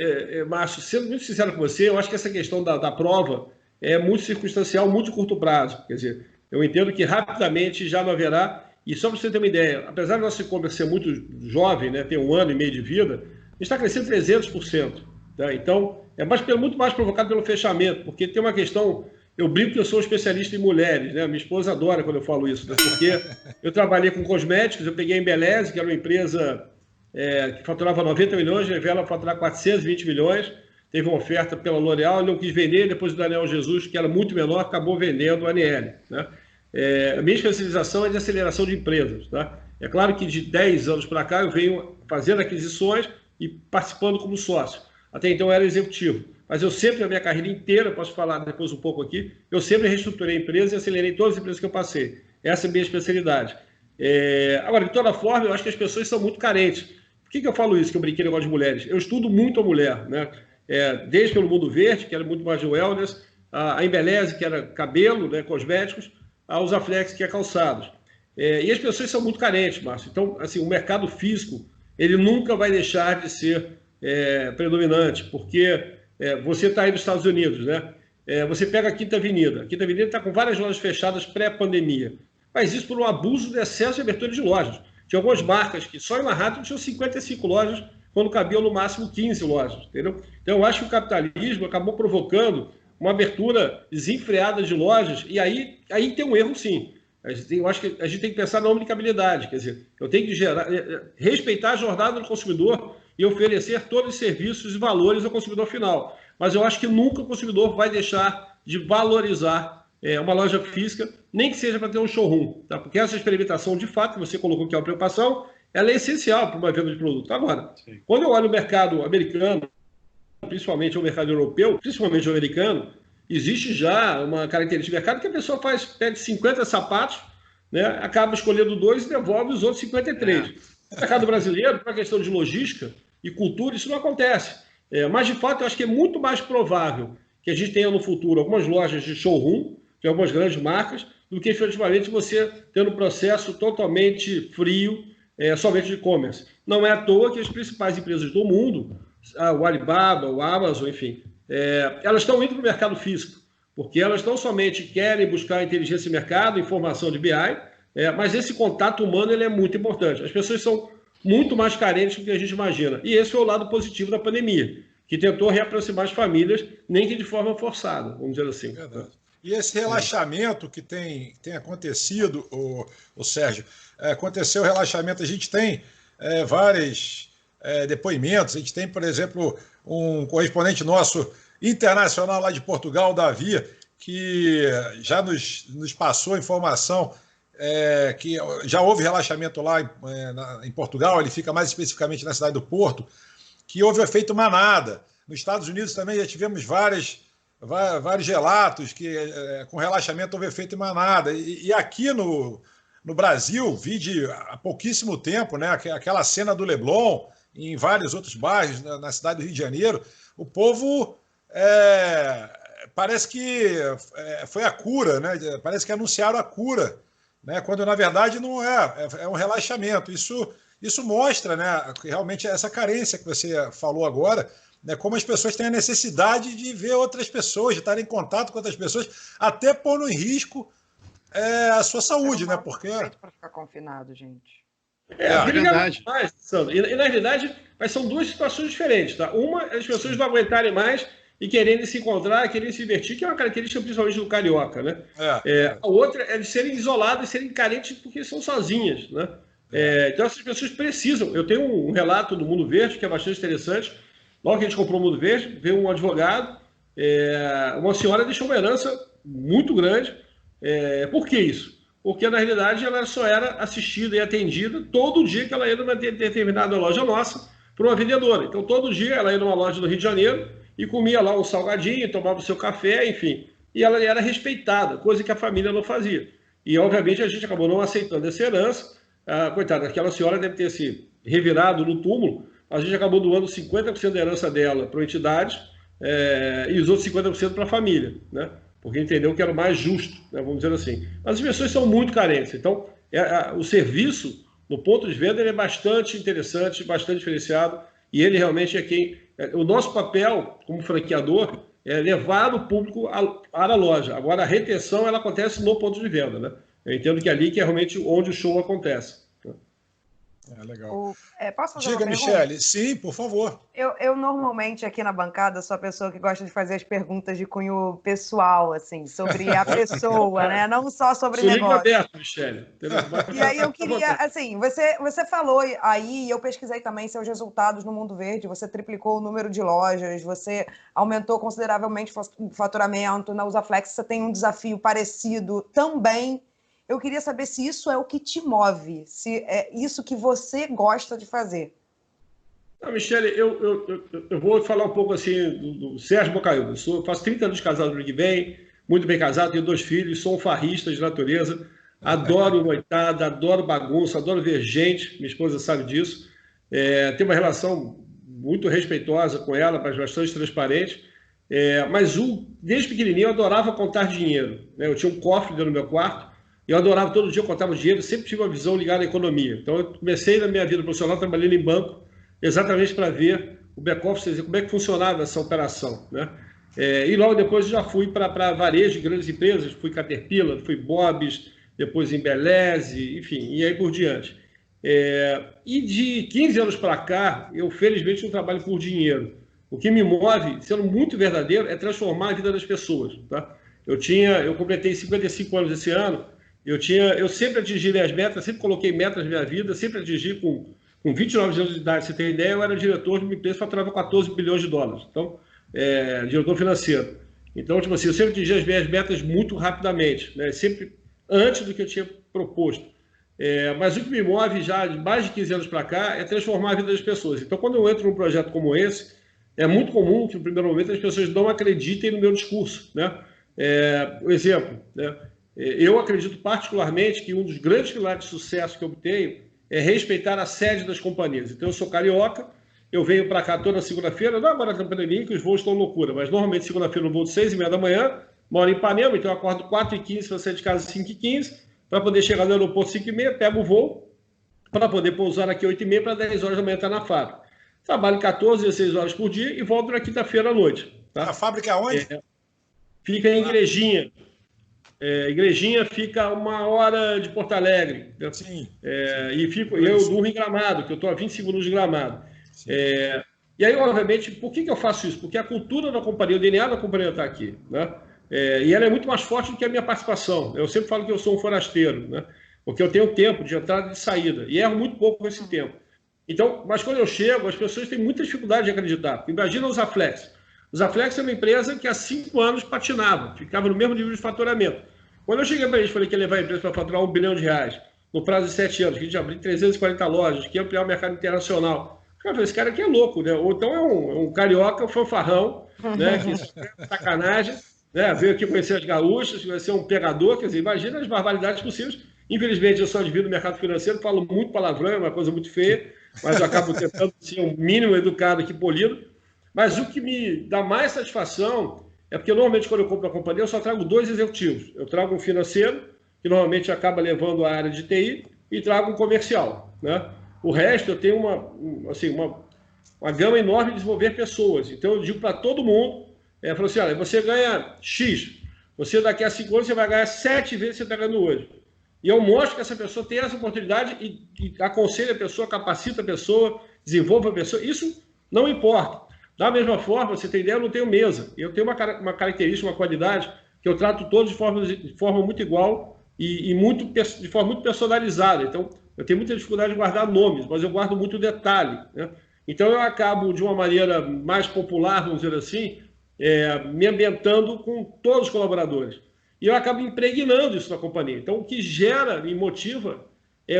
Márcio, sendo muito sincero com você, eu acho que essa questão da prova é muito circunstancial, muito curto prazo. Quer dizer, eu entendo que rapidamente já não haverá, e só para você ter uma ideia, apesar do nosso e-commerce ser muito jovem, né, ter 1 ano e meio de vida, a gente está crescendo 300%. Tá? Então, muito mais provocado pelo fechamento, porque tem uma questão, eu brinco que eu sou especialista em mulheres, né? Minha esposa adora quando eu falo isso, né? Porque eu trabalhei com cosméticos, eu peguei a Embeleze, que era uma empresa que faturava 90 milhões, levei ela a faturar 420 milhões, teve uma oferta pela L'Oréal, ele não quis vender, depois do Daniel Jesus, que era muito menor, acabou vendendo a ANL. Né? A minha especialização é de aceleração de empresas. Tá? É claro que de 10 anos para cá eu venho fazendo aquisições e participando como sócio. Até então eu era executivo. Mas eu sempre, na minha carreira inteira, posso falar depois um pouco aqui, eu sempre reestruturei empresas e acelerei todas as empresas que eu passei. Essa é a minha especialidade. Agora, de toda forma, eu acho que as pessoas são muito carentes. Por que eu falo isso, que eu brinquei negócio de mulheres? Eu estudo muito a mulher, né? Desde pelo Mundo Verde, que era muito mais de wellness, a Embeleze, que era cabelo, né, cosméticos, a Usaflex, que é calçados. E as pessoas são muito carentes, Márcio. Então, assim, o mercado físico, ele nunca vai deixar de ser predominante, porque você está aí nos Estados Unidos, né? Você pega a Quinta Avenida. A Quinta Avenida está com várias lojas fechadas pré-pandemia. Mas isso por um abuso de excesso de abertura de lojas. Tinha algumas marcas que só em Manhattan tinham 55 lojas, quando cabiam no máximo 15 lojas, entendeu? Então, eu acho que o capitalismo acabou provocando uma abertura desenfreada de lojas, e aí tem um erro, sim. Eu acho que a gente tem que pensar na omnicabilidade, quer dizer, eu tenho que respeitar a jornada do consumidor e oferecer todos os serviços e valores ao consumidor final. Mas eu acho que nunca o consumidor vai deixar de valorizar uma loja física, nem que seja para ter um showroom, tá? Porque essa experimentação, de fato, que você colocou que é uma preocupação, ela é essencial para uma venda de produto. Agora, sim, quando eu olho o mercado americano, principalmente o mercado europeu, principalmente o americano, existe já uma característica de mercado que a pessoa pede 50 sapatos, né, acaba escolhendo 2 e devolve os outros 53. No mercado brasileiro, por uma questão de logística e cultura, isso não acontece. Mas, de fato, eu acho que é muito mais provável que a gente tenha no futuro algumas lojas de showroom, de algumas grandes marcas, do que efetivamente você tendo um processo totalmente frio, somente de e-commerce. Não é à toa que as principais empresas do mundo, o Alibaba, o Amazon, enfim, elas estão indo para o mercado físico, porque elas não somente querem buscar inteligência de mercado, informação de BI, mas esse contato humano ele é muito importante. As pessoas são muito mais carentes do que a gente imagina. E esse foi o lado positivo da pandemia, que tentou reaproximar as famílias, nem que de forma forçada, vamos dizer assim. Verdade. E esse relaxamento que tem acontecido, o Sérgio, aconteceu o relaxamento, a gente tem vários depoimentos, a gente tem, por exemplo, um correspondente nosso internacional lá de Portugal, o Davi, que já nos passou informação que já houve relaxamento lá em Portugal, ele fica mais especificamente na cidade do Porto, que houve o efeito manada. Nos Estados Unidos também já tivemos vários relatos que com relaxamento houve efeito manada. E aqui no Brasil, vi há pouquíssimo tempo, né, aquela cena do Leblon, em vários outros bairros na cidade do Rio de Janeiro, o povo parece que foi a cura, né? Parece que anunciaram a cura, né? Quando na verdade não é um relaxamento. Isso mostra, né, realmente essa carência que você falou agora, né, como as pessoas têm a necessidade de ver outras pessoas, de estar em contato com outras pessoas, até pondo em risco a sua saúde, né? Porque para ficar confinado, gente. É verdade. Mais, Sandro. E na realidade, mas são duas situações diferentes, tá? Uma, as pessoas não aguentarem mais e quererem se encontrar, quererem se divertir, que é uma característica principalmente do carioca, né? A outra é de serem isoladas, serem carentes porque são sozinhas, né? Então essas pessoas precisam. Eu tenho um relato do Mundo Verde que é bastante interessante. Logo que a gente comprou o Mundo Verde, veio um advogado, uma senhora deixou uma herança muito grande. Por que isso? Porque, na realidade, ela só era assistida e atendida todo dia que ela ia numa determinada loja nossa por uma vendedora. Então, todo dia ela ia numa loja do Rio de Janeiro e comia lá um salgadinho, tomava o seu café, enfim. E ela era respeitada, coisa que a família não fazia. E, obviamente, a gente acabou não aceitando essa herança. Coitada, aquela senhora deve ter se revirado no túmulo. A gente acabou doando 50% da herança dela para entidades e os outros 50% para a família, né? Porque entendeu que era o mais justo, né, vamos dizer assim. Mas as pessoas são muito carentes. Então, o serviço, no ponto de venda, ele é bastante interessante, bastante diferenciado, e ele realmente é quem... O nosso papel, como franqueador, é levar o público para a loja. Agora, a retenção, ela acontece no ponto de venda, né? Eu entendo que ali que é realmente onde o show acontece. Legal. Posso fazer Diga, Michele. Sim, por favor. Eu normalmente aqui na bancada sou a pessoa que gosta de fazer as perguntas de cunho pessoal, assim, sobre a pessoa, né? Não só sobre negócio. Aberto, Michele. E aí eu queria, assim, você falou aí, eu pesquisei também seus resultados no Mundo Verde, você triplicou o número de lojas, você aumentou consideravelmente o faturamento, na Usaflex você tem um desafio parecido também. Eu queria saber se isso é o que te move, se é isso que você gosta de fazer. Não, Michele, eu vou falar um pouco assim do Sérgio Bocaiúva. Eu faço 30 anos de casado no que vem, muito bem casado, tenho 2 filhos, sou um farrista de natureza, adoro noitada, adoro bagunça, adoro ver gente, minha esposa sabe disso. Tenho uma relação muito respeitosa com ela, mas bastante transparente. Mas desde pequenininho eu adorava contar dinheiro, né? Eu tinha um cofre dentro do meu quarto, eu adorava todo dia, eu contava dinheiro, sempre tive uma visão ligada à economia. Então, eu comecei na minha vida profissional trabalhando em banco, exatamente para ver o back-office, como é que funcionava essa operação, né? E logo depois eu já fui para varejo de grandes empresas, fui Caterpillar, fui Bob's, depois Embeleze, enfim, e aí por diante. E de 15 anos para cá, eu felizmente não trabalho por dinheiro. O que me move, sendo muito verdadeiro, é transformar a vida das pessoas, tá? Eu completei 55 anos esse ano, Eu sempre atingi minhas metas, sempre coloquei metas na minha vida, sempre atingi com 29 anos de idade, você tem ideia, eu era diretor de uma empresa que faturava 14 bilhões de dólares. Então, diretor financeiro. Então, tipo assim, eu sempre atingi as minhas metas muito rapidamente, né? Sempre antes do que eu tinha proposto. Mas o que me move já de mais de 15 anos para cá é transformar a vida das pessoas. Então, quando eu entro num projeto como esse, é muito comum que, no primeiro momento, as pessoas não acreditem no meu discurso, né? O exemplo, né? Eu acredito particularmente que um dos grandes pilares de sucesso que eu tenho é respeitar a sede das companhias. Então, eu sou carioca, eu venho para cá toda segunda-feira, não agora na pandemia, que os voos estão loucura, mas normalmente segunda-feira eu vou de 6h30 da manhã, moro em Ipanema, então eu acordo 4h15 para sair de casa 5h15, para poder chegar no aeroporto 5h30, pego o voo, para poder pousar aqui 8h30 para 10 horas da manhã estar na fábrica. Trabalho 14, 16 horas por dia e volto na quinta-feira à noite. Tá? A fábrica é onde? Fica em Igrejinha. Igrejinha fica 1 hora de Porto Alegre. Sim. Eu durmo em Gramado, que eu estou a 20 segundos de Gramado. E aí, obviamente, por que eu faço isso? Porque a cultura da companhia, o DNA da companhia está aqui, né? E ela é muito mais forte do que a minha participação. Eu sempre falo que eu sou um forasteiro, né? Porque eu tenho tempo de entrada e de saída, e erro muito pouco com esse tempo. Então, mas quando eu chego, as pessoas têm muita dificuldade de acreditar. Imagina os Zaflex. Os Zaflex é uma empresa que há 5 anos patinava, ficava no mesmo nível de faturamento. Quando eu cheguei para eles, falei que ia levar a empresa para faturar R$1 bilhão, no prazo de 7 anos, que a gente abriu 340 lojas, que ia ampliar o mercado internacional. Cara, esse cara aqui é louco, né? Ou então é um carioca fanfarrão, né? Que é sacanagem, né? Veio aqui conhecer as gaúchas, vai ser um pegador, quer dizer, imagina as barbaridades possíveis. Infelizmente, eu só divido o mercado financeiro, falo muito palavrão, é uma coisa muito feia, mas eu acabo tentando ser um mínimo educado aqui, polido. Mas o que me dá mais satisfação é porque, normalmente, quando eu compro a companhia, eu só trago 2 executivos. Eu trago um financeiro, que normalmente acaba levando a área de TI, e trago um comercial, né? O resto, eu tenho uma gama enorme de desenvolver pessoas. Então, eu digo para todo mundo, falo assim, olha, você ganha X, você daqui a 5 anos você vai ganhar 7 vezes o que você está ganhando hoje. E eu mostro que essa pessoa tem essa oportunidade e aconselho a pessoa, capacita a pessoa, desenvolve a pessoa. Isso não importa. Da mesma forma, você tem ideia, eu não tenho mesa. Eu tenho uma característica, uma qualidade, que eu trato todos de forma muito igual e de forma muito personalizada. Então, eu tenho muita dificuldade de guardar nomes, mas eu guardo muito detalhe, né? Então, eu acabo, de uma maneira mais popular, vamos dizer assim, me ambientando com todos os colaboradores. E eu acabo impregnando isso na companhia. Então, o que gera e motiva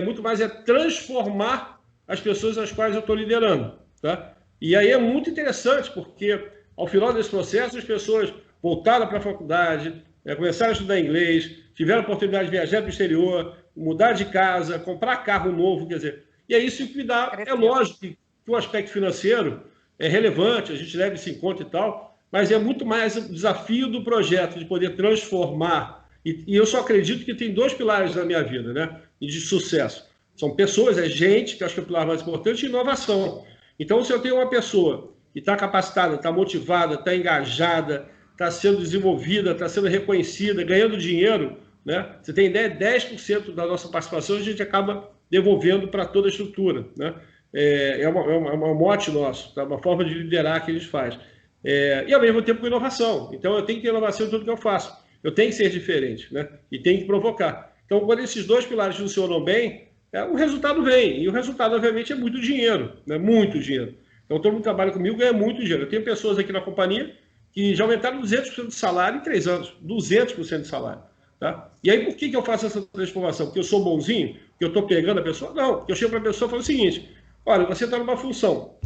muito mais transformar as pessoas às quais eu estou liderando, tá? E aí é muito interessante, porque ao final desse processo, as pessoas voltaram para a faculdade, começaram a estudar inglês, tiveram a oportunidade de viajar para o exterior, mudar de casa, comprar carro novo, quer dizer. E é isso que me dá. É lógico que o aspecto financeiro é relevante, a gente leva isso em conta e tal, mas é muito mais o desafio do projeto, de poder transformar. E eu só acredito que tem 2 pilares na minha vida, né? E de sucesso. São pessoas, gente, que acho que é o pilar mais importante, e inovação. Então, se eu tenho uma pessoa que está capacitada, está motivada, está engajada, está sendo desenvolvida, está sendo reconhecida, ganhando dinheiro, né? Você tem ideia, 10% da nossa participação a gente acaba devolvendo para toda a estrutura, né? É um mote nosso, tá? Uma forma de liderar que a gente faz. E ao mesmo tempo com inovação. Então, eu tenho que ter inovação em tudo que eu faço. Eu tenho que ser diferente, né? E tenho que provocar. Então, quando esses 2 pilares funcionam bem, o resultado vem. E o resultado, obviamente, é muito dinheiro, né? Muito dinheiro. Então, todo mundo que trabalha comigo ganha muito dinheiro. Eu tenho pessoas aqui na companhia que já aumentaram 200% de salário em 3 anos. 200% de salário. Tá? E aí, por que eu faço essa transformação? Porque eu sou bonzinho? Porque eu estou pegando a pessoa? Não. Porque eu chego para a pessoa e falo o seguinte: olha, você está numa função.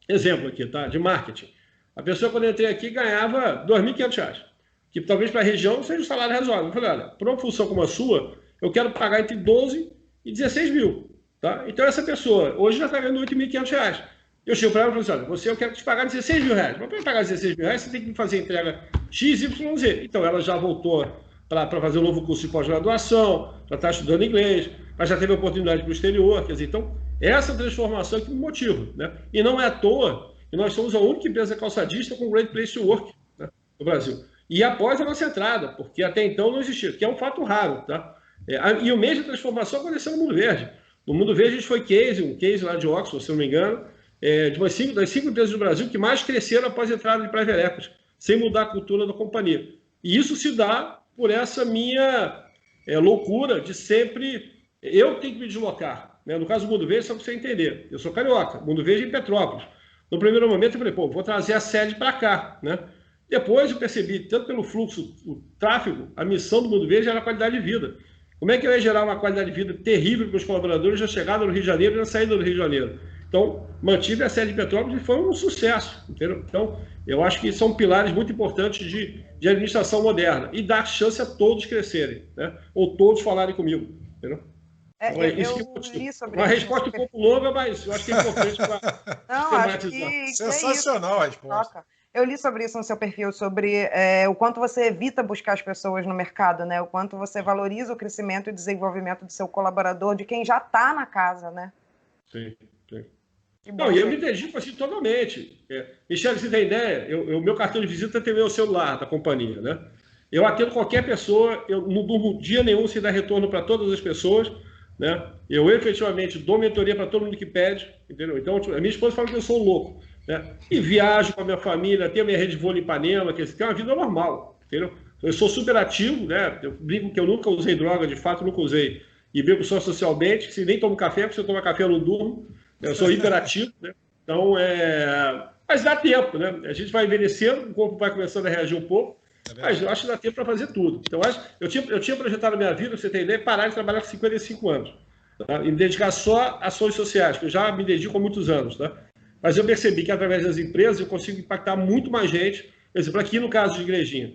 Exemplo aqui, tá? De marketing. A pessoa, quando eu entrei aqui, ganhava R$ 2.500. Que talvez para a região seja um salário razoável. Eu falei, olha, para uma função como a sua, eu quero pagar entre 12 e 16 mil. Tá? Então, essa pessoa hoje já está ganhando R$ 8.500. Eu chego para ela e falo assim, olha, eu quero te pagar 16 mil reais. Mas para pagar 16 mil reais, você tem que me fazer entrega X, Y, Z. Então, ela já voltou para fazer um novo curso de pós-graduação, já está estudando inglês, mas já teve a oportunidade para o exterior. Quer dizer, então, essa transformação que me motiva. Né? E não é à toa que nós somos a única empresa calçadista com Great Place to Work, né, no Brasil. E após a nossa entrada, porque até então não existia, que é um fato raro. Tá? E o mesmo transformação aconteceu no Mundo Verde. No Mundo Verde a gente foi um case lá de Oxford, se não me engano, das 5 empresas do Brasil que mais cresceram após a entrada de private equity, sem mudar a cultura da companhia. E isso se dá por essa minha loucura de sempre eu tenho que me deslocar. Né? No caso do Mundo Verde, só para você entender, eu sou carioca, Mundo Verde é em Petrópolis. No primeiro momento eu falei, pô, vou trazer a sede para cá. Né? Depois eu percebi, tanto pelo fluxo, o tráfego, a missão do Mundo Verde era a qualidade de vida. Como é que eu ia gerar uma qualidade de vida terrível para os colaboradores na chegada no Rio de Janeiro e na saída do Rio de Janeiro? Então, mantive a sede de Petrópolis e foi um sucesso. Entendeu? Então, eu acho que são pilares muito importantes de administração moderna e dar chance a todos crescerem, né? Ou todos falarem comigo. Entendeu? Eu li sobre uma resposta um pouco longa, mas eu acho que é importante para tematizar. Sensacional a resposta. Eu li sobre isso no seu perfil, sobre o quanto você evita buscar as pessoas no mercado, né? O quanto você valoriza o crescimento e desenvolvimento do seu colaborador, de quem já está na casa, né? Sim. Não, e eu me dedico assim totalmente. Michele, você tem ideia? O meu cartão de visita tem meu celular da companhia, né? Eu atendo qualquer pessoa, eu não durmo dia nenhum sem dar retorno para todas as pessoas, né? Eu efetivamente dou mentoria para todo mundo que pede, entendeu? Então, a minha esposa fala que eu sou louco, né? E viajo com a minha família, tenho a minha rede de vôlei em Ipanema, que é uma vida normal, entendeu? Eu sou super ativo, né? Eu brinco que eu nunca usei droga, de fato nunca usei. E bebo só socialmente, se nem tomo café, porque se eu tomar café eu não durmo. Eu sou hiperativo, né? Então, mas dá tempo, né? A gente vai envelhecendo, o corpo vai começando a reagir um pouco, mas eu acho que dá tempo para fazer tudo. Então, eu tinha projetado a minha vida, pra você ter ideia, parar de trabalhar com 55 anos. Tá? E me dedicar só a ações sociais, que eu já me dedico há muitos anos. Tá? Mas eu percebi que, através das empresas, eu consigo impactar muito mais gente. Por exemplo, aqui no caso de Igrejinha,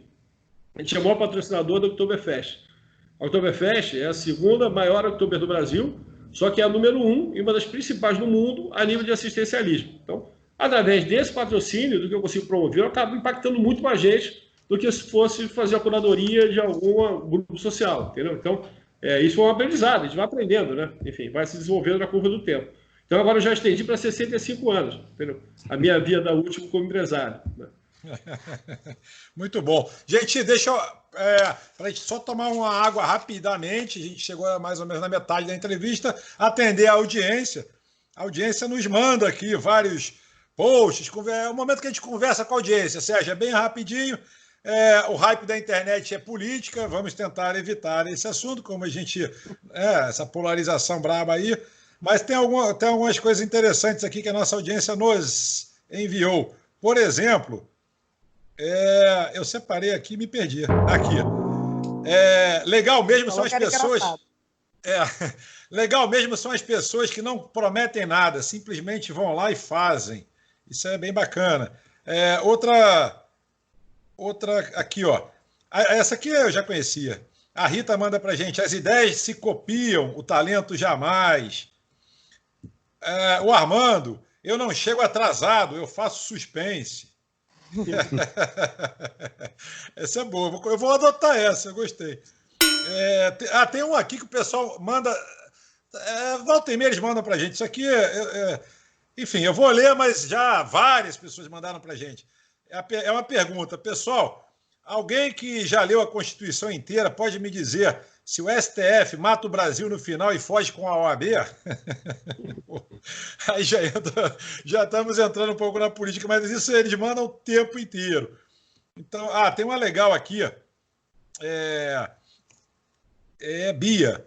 a gente é o maior patrocinador da Oktoberfest. A Oktoberfest é a segunda maior Oktober do Brasil, só que é a número 1 e uma das principais do mundo a nível de assistencialismo. Então, através desse patrocínio, do que eu consigo promover, eu acabo impactando muito mais gente do que se fosse fazer a curadoria de algum grupo social, entendeu? Então, isso é um aprendizado, a gente vai aprendendo, né? Enfim, vai se desenvolvendo na curva do tempo. Então, agora eu já estendi para 65 anos, entendeu? A minha vida última como empresário, né? Muito bom. Gente, deixa eu... para a gente só tomar uma água rapidamente, a gente chegou mais ou menos na metade da entrevista, atender a audiência. A audiência nos manda aqui vários posts, é o momento que a gente conversa com a audiência, Sérgio, é bem rapidinho. O hype da internet é política, vamos tentar evitar esse assunto, como a gente... essa polarização braba aí, mas tem algumas coisas interessantes aqui que a nossa audiência nos enviou. Por exemplo... eu separei aqui e me perdi. Aqui. Legal mesmo são as pessoas. Legal mesmo são as pessoas que não prometem nada, simplesmente vão lá e fazem. Isso é bem bacana. Outra aqui, ó. Essa aqui eu já conhecia. A Rita manda pra gente: as ideias se copiam, o talento jamais. O Armando: eu não chego atrasado, eu faço suspense. Essa é boa, eu vou adotar essa, eu gostei. Tem um aqui que o pessoal manda, volta e meia eles mandam pra gente. Isso aqui enfim, eu vou ler, mas já várias pessoas mandaram pra gente. É uma pergunta, pessoal, alguém que já leu a Constituição inteira pode me dizer se o STF mata o Brasil no final e foge com a OAB? Aí já estamos entrando um pouco na política, mas isso eles mandam o tempo inteiro. Então, tem uma legal aqui, Bia.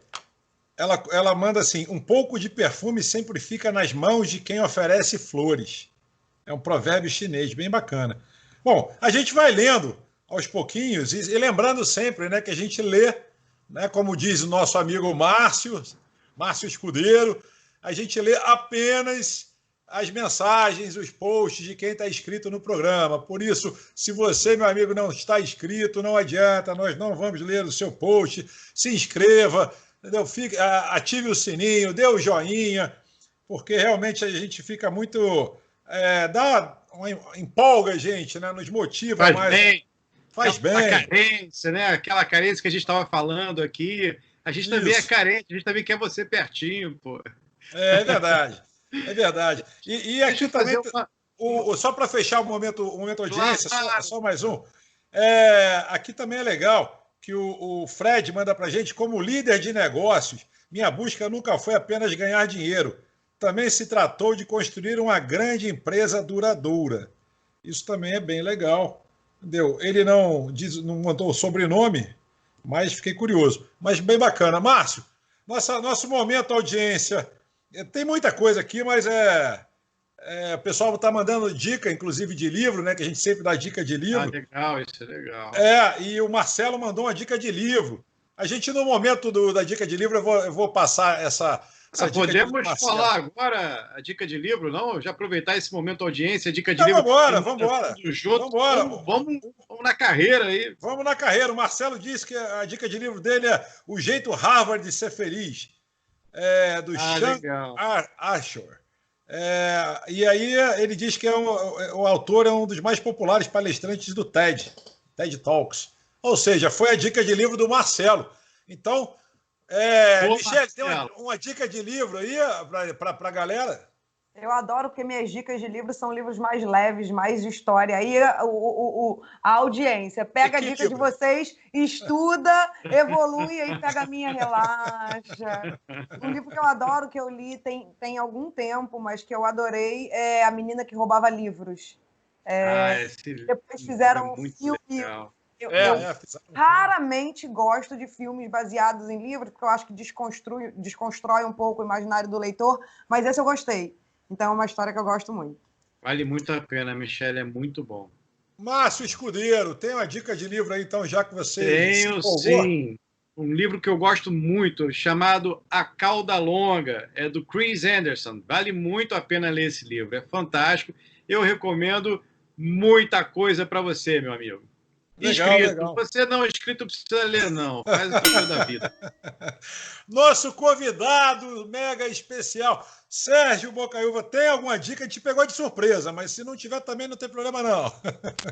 Ela manda assim: um pouco de perfume sempre fica nas mãos de quem oferece flores. É um provérbio chinês, bem bacana. Bom, a gente vai lendo aos pouquinhos e lembrando sempre, né, que a gente lê, né, como diz o nosso amigo Márcio Escudeiro, a gente lê apenas as mensagens, os posts de quem está inscrito no programa. Por isso, se você, meu amigo, não está inscrito, não adianta, nós não vamos ler o seu post. Se inscreva, entendeu? Ative o sininho, dê o joinha, porque realmente a gente fica muito... empolga a gente, né? Nos motiva Faz mais. Bem. Faz bem. A carência, né? Aquela carência que a gente estava falando aqui. A gente também é carente, a gente também quer você pertinho, pô. É verdade. É verdade. E aqui também, só para fechar o momento audiência, só mais um. Aqui também é legal que o Fred manda para a gente: como líder de negócios, minha busca nunca foi apenas ganhar dinheiro. Também se tratou de construir uma grande empresa duradoura. Isso também é bem legal. Entendeu? Ele não mandou o sobrenome, mas fiquei curioso. Mas bem bacana. Márcio, nosso momento audiência. Tem muita coisa aqui, mas o pessoal está mandando dica, inclusive de livro, né? Que a gente sempre dá dica de livro. Legal, isso é legal. E o Marcelo mandou uma dica de livro. A gente, no momento da dica de livro, eu vou passar essa dica. Podemos falar agora a dica de livro, não? Já aproveitar esse momento audiência, a dica de então, livro. Vamos Vamos na carreira aí. Vamos na carreira. O Marcelo disse que a dica de livro dele é O Jeito Harvard de Ser Feliz, do Sean Ashore. E aí ele diz que o autor é um dos mais populares palestrantes do TED Talks. Ou seja, foi a dica de livro do Marcelo. Então, Michele, tem uma dica de livro aí para a galera? Eu adoro, porque minhas dicas de livro são livros mais leves, mais de história. Aí a audiência pega a dica de vocês, estuda, evolui, aí pega a minha, relaxa. Um livro que eu adoro, que eu li tem algum tempo, mas que eu adorei, é A Menina que Roubava Livros. Depois fizeram um filme. Eu raramente gosto de filmes baseados em livros, porque eu acho que desconstrói um pouco o imaginário do leitor, mas esse eu gostei. Então é uma história que eu gosto muito. Vale muito a pena, Michele, é muito bom. Márcio Escudeiro, tem uma dica de livro aí, então, já que você... Tenho, sim. Um livro que eu gosto muito, chamado A Cauda Longa, é do Chris Anderson. Vale muito a pena ler esse livro, é fantástico. Eu recomendo muita coisa para você, meu amigo. Legal. Você não é inscrito, precisa ler, não. Faz o que da vida. Nosso convidado mega especial, Sérgio Bocaiúva, tem alguma dica? Te pegou de surpresa, mas se não tiver também não tem problema, não.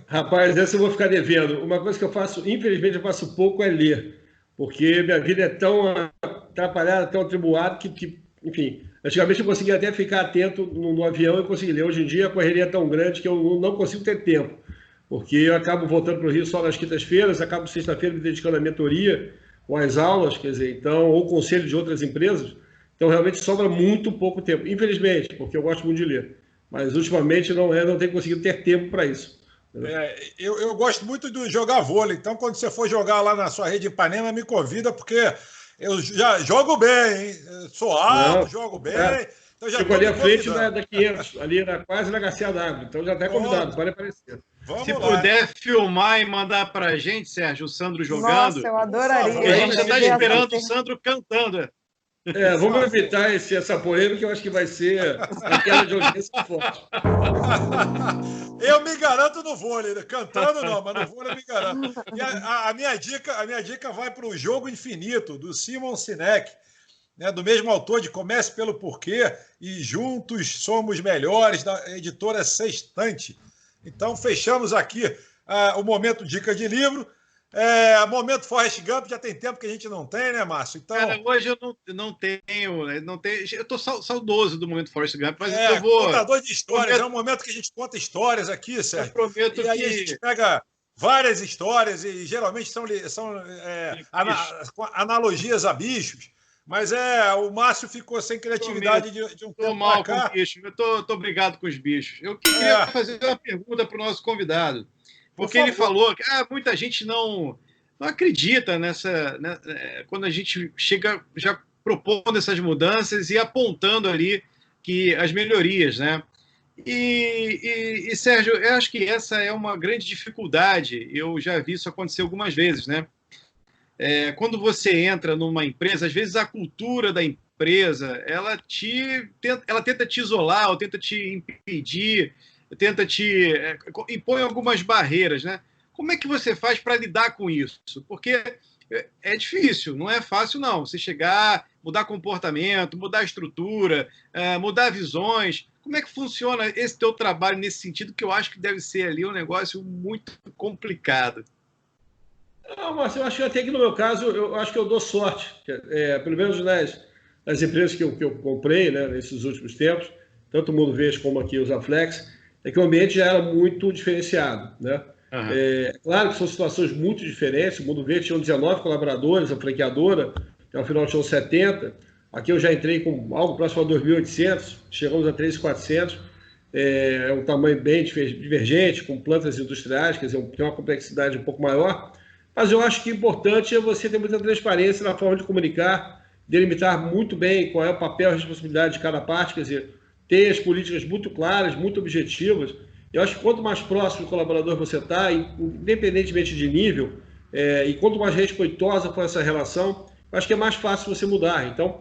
Rapaz, essa eu vou ficar devendo. Uma coisa que eu faço, infelizmente, eu faço pouco é ler, porque minha vida é tão atrapalhada, tão atribulada que, enfim, antigamente eu conseguia até ficar atento no avião e conseguir ler. Hoje em dia a correria é tão grande que eu não consigo ter tempo. Porque eu acabo voltando para o Rio só nas quintas-feiras, acabo sexta-feira me dedicando à mentoria ou às aulas, quer dizer, então, ou conselho de outras empresas. Então, realmente sobra muito pouco tempo. Infelizmente, porque eu gosto muito de ler. Mas, ultimamente, não tenho conseguido ter tempo para isso. Eu gosto muito de jogar vôlei. Então, quando você for jogar lá na sua rede Ipanema, me convida, porque eu já jogo bem, hein? Sou alto, jogo bem. Então já fico ali à frente da 500, ali quase na Garcia d'Água. Então, já está convidado, pode aparecer. Se puder filmar e mandar pra gente, Sérgio, o Sandro jogando. Nossa, eu adoraria. A gente já está esperando o Sandro cantando. Vamos evitar essa polêmica, que eu acho que vai ser aquela de audiência forte. Eu me garanto no vôlei, cantando não, mas no vôlei eu me garanto. E a minha dica vai para o Jogo Infinito, do Simon Sinek, né, do mesmo autor de Comece pelo Porquê e Juntos Somos Melhores, da editora Sextante. Então, fechamos aqui o momento dica de livro. Momento Forrest Gump, já tem tempo que a gente não tem, né, Márcio? Então... Cara, hoje eu não tenho. Eu estou saudoso do momento Forrest Gump, mas eu vou... Contador de histórias, é um momento que a gente conta histórias aqui, Sérgio. Eu prometo aí a gente pega várias histórias e geralmente são analogias a bichos. Mas o Márcio ficou sem criatividade de um tempo mal com bicho. Eu tô brigado com os bichos. Eu queria fazer uma pergunta para o nosso convidado. Porque ele falou que muita gente não acredita nessa... quando a gente chega já propondo essas mudanças e apontando ali que as melhorias, né? E Sérgio, eu acho que essa é uma grande dificuldade. Eu já vi isso acontecer algumas vezes, né? Quando você entra numa empresa, às vezes a cultura da empresa, ela tenta te isolar, ou tenta te impedir, impõe algumas barreiras, né? Como é que você faz para lidar com isso? Porque é difícil, não é fácil, não. Você chegar, mudar comportamento, mudar estrutura, mudar visões. Como é que funciona esse teu trabalho nesse sentido, que eu acho que deve ser ali um negócio muito complicado? Não, mas eu acho que até que no meu caso, eu acho que eu dou sorte. Pelo menos nas empresas que eu comprei, né, nesses últimos tempos, tanto o Mundo Verde como aqui os Aflex, que o ambiente já era muito diferenciado, né? Uhum. Claro que são situações muito diferentes. O Mundo Verde tinha 19 colaboradores, a franqueadora, ao final tinham 70. Aqui eu já entrei com algo próximo a 2.800, chegamos a 3.400. É um tamanho bem divergente, com plantas industriais, quer dizer, tem uma complexidade um pouco maior. Mas eu acho que o importante é você ter muita transparência na forma de comunicar, delimitar muito bem qual é o papel e a responsabilidade de cada parte, quer dizer, ter as políticas muito claras, muito objetivas. Eu acho que quanto mais próximo do colaborador você está, independentemente de nível, e quanto mais respeitosa for essa relação, eu acho que é mais fácil você mudar. Então,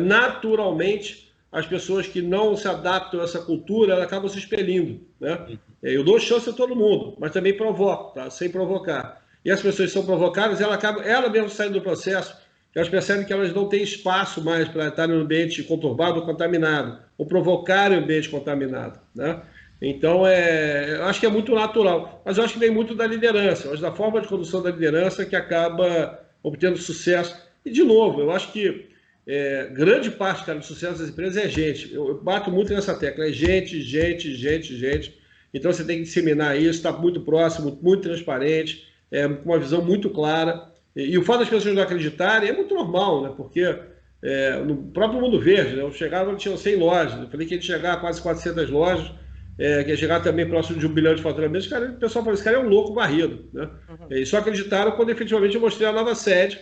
naturalmente, as pessoas que não se adaptam a essa cultura, elas acabam se expelindo, né? Eu dou chance a todo mundo, mas também provoco, tá? Sem provocar. E as pessoas que são provocadas, ela mesmo sai do processo, elas percebem que elas não têm espaço mais para estar no ambiente conturbado ou contaminado, ou provocarem o ambiente contaminado, né? Então, eu acho que é muito natural, mas eu acho que vem muito da liderança, eu acho da forma de condução da liderança que acaba obtendo sucesso. E, de novo, eu acho que grande parte, cara, do sucesso das empresas é gente. Eu bato muito nessa tecla, é gente, gente, gente, gente. Então, você tem que disseminar isso, estar muito próximo, muito transparente, com uma visão muito clara. E o fato das pessoas não acreditarem é muito normal, né? Porque no próprio Mundo Verde, né, eu chegava, tinha 100 lojas, eu falei que ia chegar a quase 400 lojas, que ia chegar também próximo de 1 bilhão de faturamento. O pessoal falou, esse cara é um louco varrido, né? E só acreditaram quando efetivamente eu mostrei a nova sede,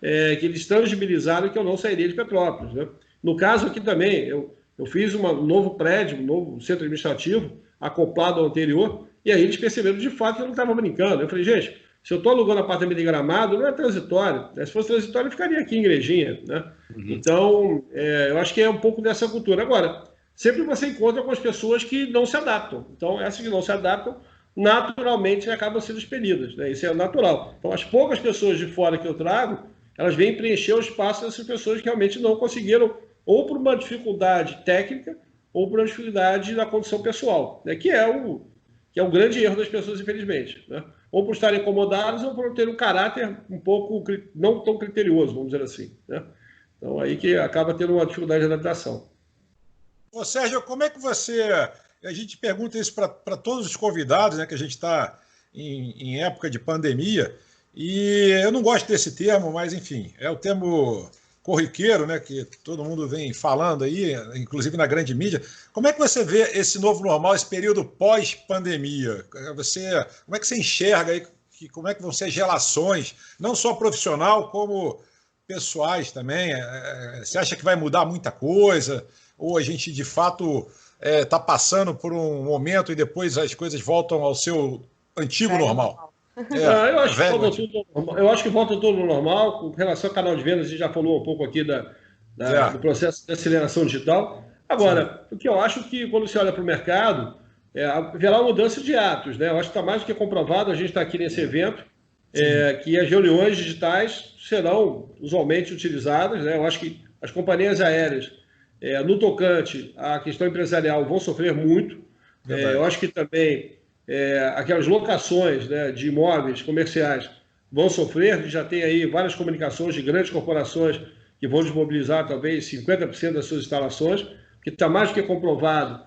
que eles tangibilizaram que eu não sairia de Petrópolis, né? No caso aqui também, eu fiz um novo prédio, um novo centro administrativo, acoplado ao anterior, e aí eles perceberam de fato que eu não estava brincando. Eu falei, gente, se eu estou alugando apartamento em Gramado, não é transitório. Se fosse transitório, eu ficaria aqui em Igrejinha, né? Então, eu acho que é um pouco dessa cultura. Agora, sempre você encontra com as pessoas que não se adaptam. Então, essas que não se adaptam, naturalmente acabam sendo expelidas, né? Isso é natural. Então, as poucas pessoas de fora que eu trago, elas vêm preencher o espaço dessas pessoas que realmente não conseguiram, ou por uma dificuldade técnica, ou por uma dificuldade da condição pessoal, né? Que é o grande erro das pessoas, infelizmente, né? Ou por estarem incomodados, ou por ter um caráter um pouco não tão criterioso, vamos dizer assim, né? Então, aí que acaba tendo uma dificuldade de adaptação. Ô, Sérgio, como é que você... A gente pergunta isso para todos os convidados, né, que a gente está em época de pandemia, e eu não gosto desse termo, mas, enfim, é o termo corriqueiro, né, que todo mundo vem falando aí, inclusive na grande mídia. Como é que você vê esse novo normal, esse período pós-pandemia? Como é que você enxerga aí, como é que vão ser as relações, não só profissional, como pessoais também? Você acha que vai mudar muita coisa? Ou a gente, de fato, está passando por um momento e depois as coisas voltam ao seu antigo normal? Eu acho que volta tudo no normal. Com relação ao canal de vendas, a gente já falou um pouco aqui do processo de aceleração digital. Agora, o que eu acho que quando você olha para o mercado, haverá uma mudança de hábitos, né? Eu acho que está mais do que comprovado, a gente está aqui nesse evento, que as reuniões digitais serão usualmente utilizadas, né? Eu acho que as companhias aéreas, no tocante à questão empresarial, vão sofrer muito. Eu acho que também aquelas locações, né, de imóveis comerciais vão sofrer. A gente já tem aí várias comunicações de grandes corporações que vão desmobilizar talvez 50% das suas instalações, que está mais do que comprovado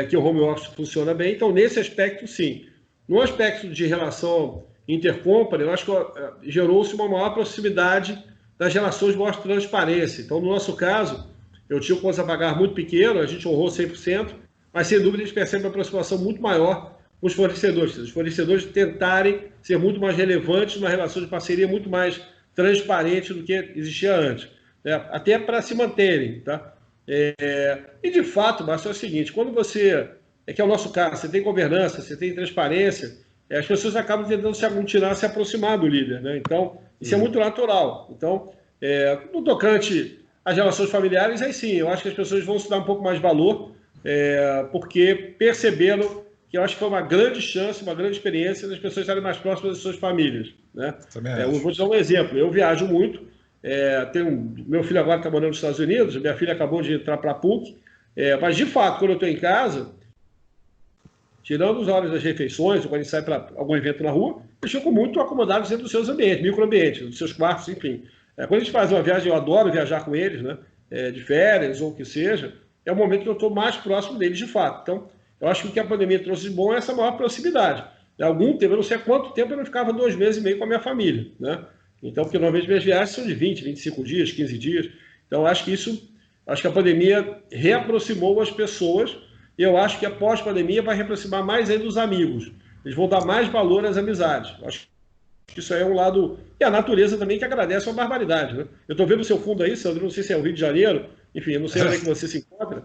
que o home office funciona bem. Então, nesse aspecto, sim. No aspecto de relação intercompany, eu acho que gerou-se uma maior proximidade das relações de maior transparência. Então, no nosso caso, eu tinha um contas a pagar muito pequeno, a gente honrou 100%, mas, sem dúvida, a gente percebe uma aproximação muito maior com os fornecedores. Os fornecedores tentarem ser muito mais relevantes numa relação de parceria muito mais transparente do que existia antes, né? Até para se manterem, tá? E, de fato, Márcio, é o seguinte, quando você, que é o nosso caso, você tem governança, você tem transparência, as pessoas acabam tentando se aglutinar, se aproximar do líder, né? Então, isso é muito natural. Então, no tocante às relações familiares, aí sim, eu acho que as pessoas vão se dar um pouco mais de valor, porque perceberam que eu acho que foi uma grande chance, uma grande experiência das pessoas estarem mais próximas das suas famílias, né? Eu vou te dar um exemplo. Eu viajo muito. Meu filho agora está morando nos Estados Unidos, minha filha acabou de entrar para a PUC, mas, de fato, quando eu estou em casa, tirando as horas das refeições, ou quando a gente sai para algum evento na rua, eles ficam muito acomodados dentro dos seus ambientes, microambientes, dos seus quartos, enfim. Quando a gente faz uma viagem, eu adoro viajar com eles, né? De férias ou o que seja, é o momento que eu estou mais próximo deles, de fato. Então, eu acho que o que a pandemia trouxe de bom é essa maior proximidade. Algum tempo, eu não sei há quanto tempo, eu não ficava 2 meses e meio com a minha família, né? Então, porque normalmente minhas viagens são de 20, 25 dias, 15 dias. Então, acho que a pandemia reaproximou as pessoas, e eu acho que a pós-pandemia vai reaproximar mais ainda os amigos. Eles vão dar mais valor às amizades. Eu acho que isso aí é um lado... E a natureza também que agradece uma barbaridade, né? Eu estou vendo o seu fundo aí, Sandro, não sei se é o Rio de Janeiro, enfim, eu não sei onde é que você se encontra,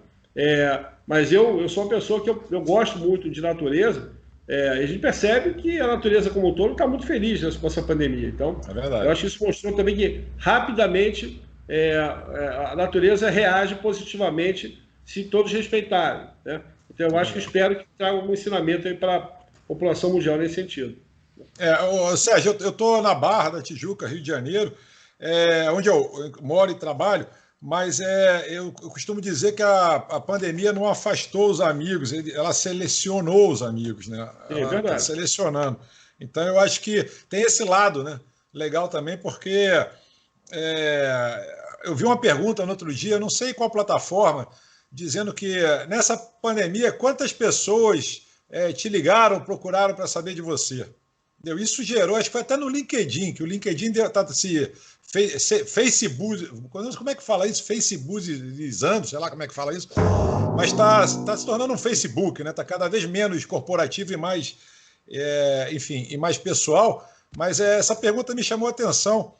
mas eu sou uma pessoa que eu gosto muito de natureza, e a gente percebe que a natureza como um todo está muito feliz, né, com essa pandemia. Então, eu acho que isso mostrou também que rapidamente a natureza reage positivamente se todos respeitarem, né? Então, eu acho que espero que traga um ensinamento aí para a população mundial nesse sentido. Sérgio, eu estou na Barra da Tijuca, Rio de Janeiro, onde eu moro e trabalho, mas eu costumo dizer que a pandemia não afastou os amigos, ela selecionou os amigos, né? Ela está selecionando. Então, eu acho que tem esse lado, né? Legal também, porque eu vi uma pergunta no outro dia, não sei qual plataforma, dizendo que nessa pandemia, quantas pessoas te ligaram, procuraram para saber de você? Isso gerou, acho que foi até no LinkedIn, que o LinkedIn está se Facebook, como é que fala isso? Facebookizando, sei lá como é que fala isso, mas está se tornando um Facebook, né? Está cada vez menos corporativo e mais, enfim, e mais pessoal. Mas essa pergunta me chamou a atenção,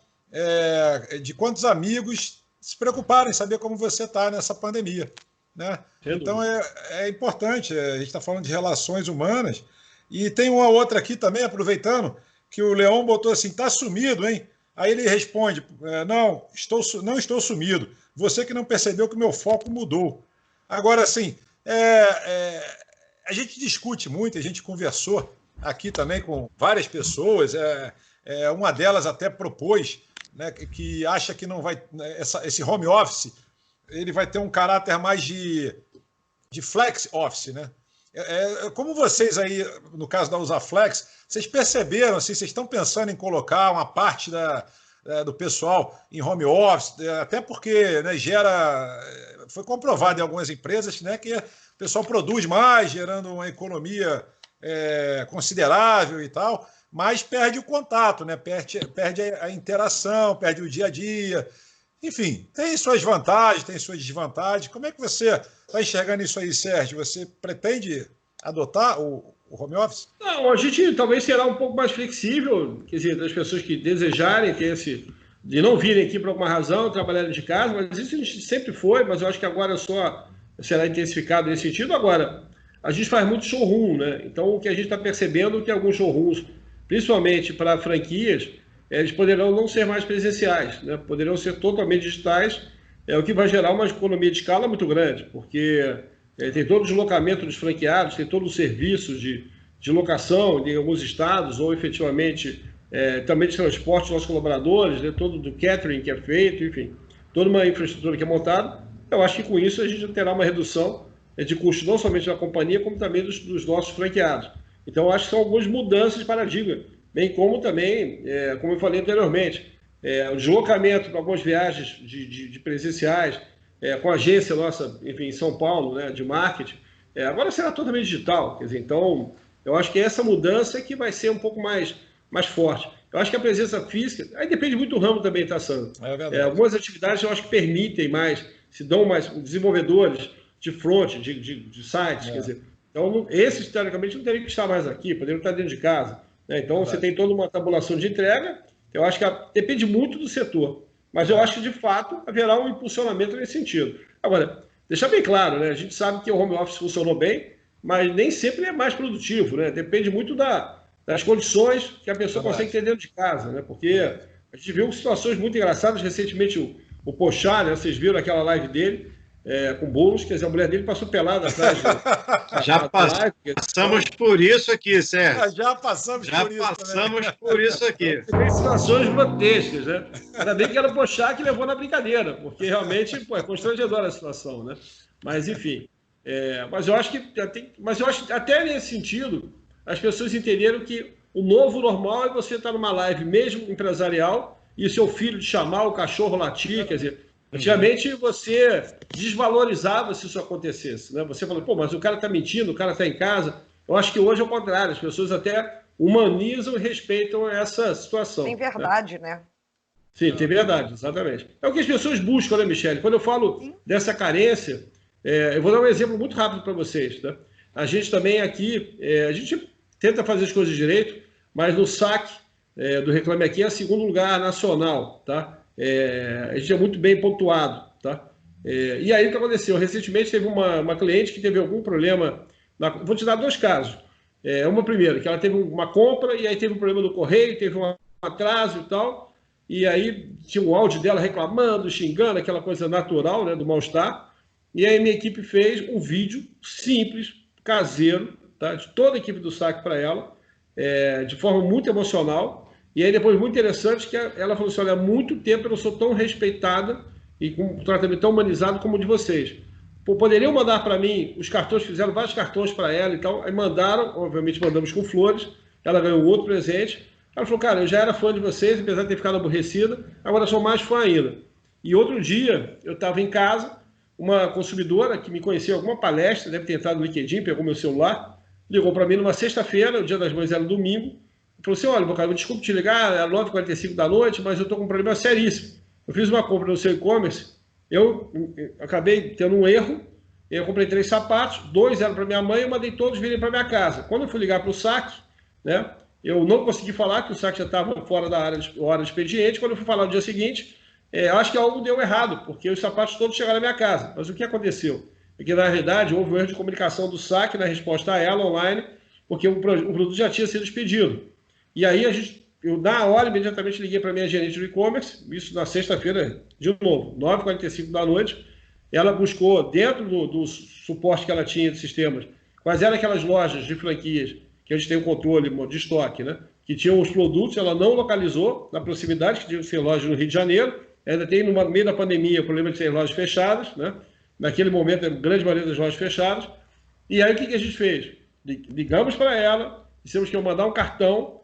de quantos amigos se preocuparam em saber como você está nessa pandemia, né? Então é importante, a gente está falando de relações humanas. E tem uma outra aqui também, aproveitando, que o Leão botou assim, tá sumido, hein? Aí ele responde, não estou sumido, você que não percebeu que o meu foco mudou. Agora, assim, a gente discute muito, a gente conversou aqui também com várias pessoas, uma delas até propôs, né, que acha que não vai, esse home office, ele vai ter um caráter mais de flex office, né? Como vocês aí, no caso da Usaflex, vocês perceberam, assim, vocês estão pensando em colocar uma parte do pessoal em home office, até porque, né, foi comprovado em algumas empresas, né, que o pessoal produz mais, gerando uma economia considerável e tal, mas perde o contato, né, perde a interação, perde o dia a dia. Enfim, tem suas vantagens, tem suas desvantagens. Como é que você está enxergando isso aí, Sérgio? Você pretende adotar o home office? Não, a gente talvez será um pouco mais flexível, quer dizer, das pessoas que desejarem ter de não virem aqui por alguma razão, trabalharem de casa, mas isso a gente sempre foi, mas eu acho que agora só será intensificado nesse sentido. Agora, a gente faz muito showroom, né? Então, o que a gente está percebendo é que alguns showrooms, principalmente para franquias, eles poderão não ser mais presenciais, né? Poderão ser totalmente digitais, o que vai gerar uma economia de escala muito grande, porque tem todo o deslocamento dos franqueados, tem todo o serviço de locação em alguns estados, ou efetivamente também de transporte dos nossos colaboradores, né? Todo do catering que é feito, enfim, toda uma infraestrutura que é montada. Eu acho que com isso a gente terá uma redução de custos não somente da companhia, como também dos nossos franqueados. Então, eu acho que são algumas mudanças de paradigma, bem como também, como eu falei anteriormente, o deslocamento para algumas viagens de presenciais, com a agência nossa, enfim, em São Paulo, né, de marketing, agora será totalmente digital. Quer dizer, então, eu acho que essa mudança é que vai ser um pouco mais forte. Eu acho que a presença física, aí depende muito do ramo também, tá, Sandro? Algumas atividades eu acho que permitem mais, se dão mais desenvolvedores de front, de sites, quer dizer. Então, esses, teoricamente, não teriam que estar mais aqui, poderiam estar dentro de casa. Então, você tem toda uma tabulação de entrega. Eu acho que depende muito do setor. Mas eu acho que, de fato, haverá um impulsionamento nesse sentido. Agora, deixar bem claro, né? A gente sabe que o home office funcionou bem, mas nem sempre é mais produtivo, né? Depende muito das condições que a pessoa consegue ter dentro de casa, né? Porque a gente viu situações muito engraçadas. Recentemente, o Pochá, né? Vocês viram aquela live dele, com bolos, quer dizer, a mulher dele passou pelada atrás. Já passamos por isso aqui, Sérgio. Já passamos por isso aqui. Tem situações grotescas, né? Ainda bem que era o Pochá que levou na brincadeira, porque realmente é constrangedora a situação, né? Mas, enfim. Mas eu acho que até nesse sentido, as pessoas entenderam que o novo normal é você estar numa live, mesmo empresarial, e o seu filho te chamar, o cachorro latir, quer dizer. Antigamente, você desvalorizava se isso acontecesse, né? Você falou, pô, mas o cara está mentindo, o cara está em casa. Eu acho que hoje é o contrário, as pessoas até humanizam e respeitam essa situação. Tem verdade, né? Sim, tem verdade, exatamente. É o que as pessoas buscam, né, Michele? Quando eu falo dessa carência, eu vou dar um exemplo muito rápido para vocês, tá? A gente também aqui, a gente tenta fazer as coisas direito, mas no saque, do Reclame Aqui é segundo lugar nacional, tá? A gente é muito bem pontuado, tá? E aí o que aconteceu? Recentemente teve uma cliente que teve algum problema. Vou te dar 2 casos. Uma primeira, que ela teve uma compra e aí teve um problema no correio, teve um atraso e tal. E aí tinha o áudio dela reclamando, xingando, aquela coisa natural, né, do mal-estar. E aí minha equipe fez um vídeo simples, caseiro, tá, de toda a equipe do Saque para ela, de forma muito emocional. E aí depois, muito interessante, que ela falou assim, olha, há muito tempo eu não sou tão respeitada e com um tratamento tão humanizado como o de vocês. Pô, poderiam mandar para mim os cartões, fizeram vários cartões para ela e tal, aí mandaram, obviamente mandamos com flores, ela ganhou outro presente. Ela falou, cara, eu já era fã de vocês, apesar de ter ficado aborrecida, agora sou mais fã ainda. E outro dia, eu estava em casa, uma consumidora que me conhecia em alguma palestra, deve ter entrado no LinkedIn, pegou meu celular, ligou para mim numa sexta-feira, o Dia das Mães era domingo, falou assim, olha, cara, desculpa te ligar, é 9h45 da noite, mas eu estou com um problema seríssimo. Eu fiz uma compra no seu e-commerce, eu acabei tendo um erro, eu comprei 3 sapatos, 2 eram para minha mãe, eu mandei todos virem para minha casa. Quando eu fui ligar para o saque, né, eu não consegui falar que o saque já estava fora da hora de expediente. Quando eu fui falar no dia seguinte, acho que algo deu errado, porque os sapatos todos chegaram à minha casa. Mas o que aconteceu? É que, na realidade, houve um erro de comunicação do saque na resposta a ela online, porque o produto já tinha sido expedido. E aí, eu, na hora, imediatamente liguei para a minha gerente do e-commerce, isso na sexta-feira, de novo, 9h45 da noite. Ela buscou, dentro do suporte que ela tinha de sistemas, quais eram aquelas lojas de franquias que a gente tem o controle de estoque, né? Que tinham os produtos, ela não localizou na proximidade, que tinha que ser loja no Rio de Janeiro. Ainda tem, no meio da pandemia, o problema de ter lojas fechadas, né? Naquele momento, a grande maioria das lojas fechadas. E aí, o que a gente fez? Ligamos para ela, dissemos que ia mandar um cartão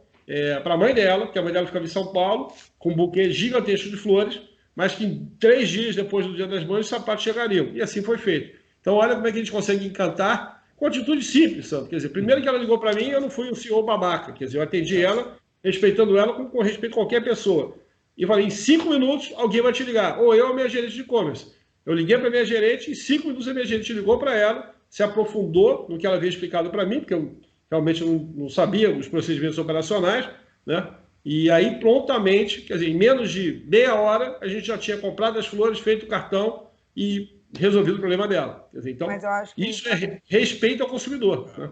para a mãe dela, porque a mãe dela ficava em São Paulo, com um buquê gigantesco de flores, mas que em 3 dias depois do Dia das Mães, os sapatos chegariam. E assim foi feito. Então, olha como é que a gente consegue encantar com atitude simples, Sandro. Quer dizer, primeiro que ela ligou para mim, eu não fui um CEO babaca. Quer dizer, eu atendi ela, respeitando ela com respeito a qualquer pessoa. E falei, em 5 minutos, alguém vai te ligar. Ou eu ou a minha gerente de e-commerce. Eu liguei para a minha gerente, em 5 minutos a minha gerente ligou para ela, se aprofundou no que ela havia explicado para mim, porque eu realmente não sabia os procedimentos operacionais, né? E aí, prontamente, quer dizer, em menos de meia hora, a gente já tinha comprado as flores, feito o cartão e resolvido o problema dela. Quer dizer, então, isso é respeito ao consumidor. Né?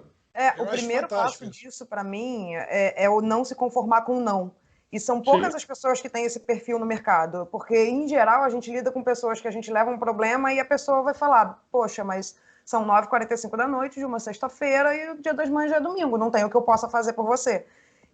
O primeiro passo disso, para mim, é o não se conformar com o não. E são poucas as pessoas que têm esse perfil no mercado, porque, em geral, a gente lida com pessoas que a gente leva um problema e a pessoa vai falar, poxa, mas são 9h45 da noite de uma sexta-feira e o Dia das Mães já é domingo, não tem o que eu possa fazer por você.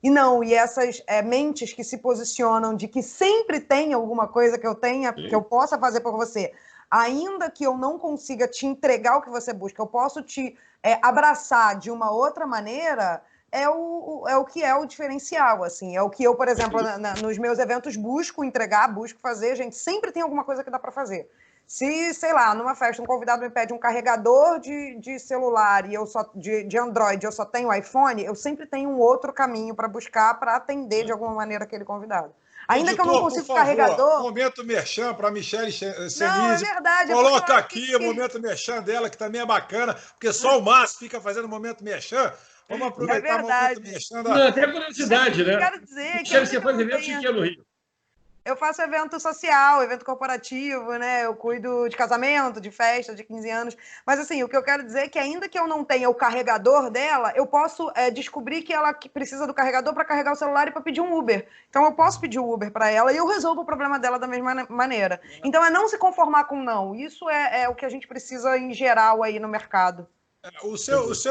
E essas mentes que se posicionam de que sempre tem alguma coisa que eu tenha, que eu possa fazer por você, ainda que eu não consiga te entregar o que você busca, eu posso te abraçar de uma outra maneira, é o que é o diferencial, assim. É o que eu, por exemplo, nos meus eventos busco entregar, busco fazer, gente, sempre tem alguma coisa que dá para fazer. Se, sei lá, numa festa um convidado me pede um carregador de celular e eu só de Android, eu só tenho iPhone, eu sempre tenho um outro caminho para buscar, para atender de alguma maneira aquele convidado. Ainda editor, que eu não consiga o carregador... Momento merchan para Michele Senise. Não, é verdade. Coloca aqui o momento merchan dela, que também é bacana, porque só o Márcio fica fazendo momento merchan. Vamos aproveitar o momento merchan da... Não, até curiosidade, né? Quero dizer Michele, você faz evento de que no Rio? Eu faço evento social, evento corporativo, né? Eu cuido de casamento, de festa, de 15 anos. Mas, assim, o que eu quero dizer é que ainda que eu não tenha o carregador dela, eu posso descobrir que ela precisa do carregador para carregar o celular e para pedir um Uber. Então, eu posso pedir um Uber para ela e eu resolvo o problema dela da mesma maneira. Então, é não se conformar com não. Isso é o que a gente precisa em geral aí no mercado. Os seus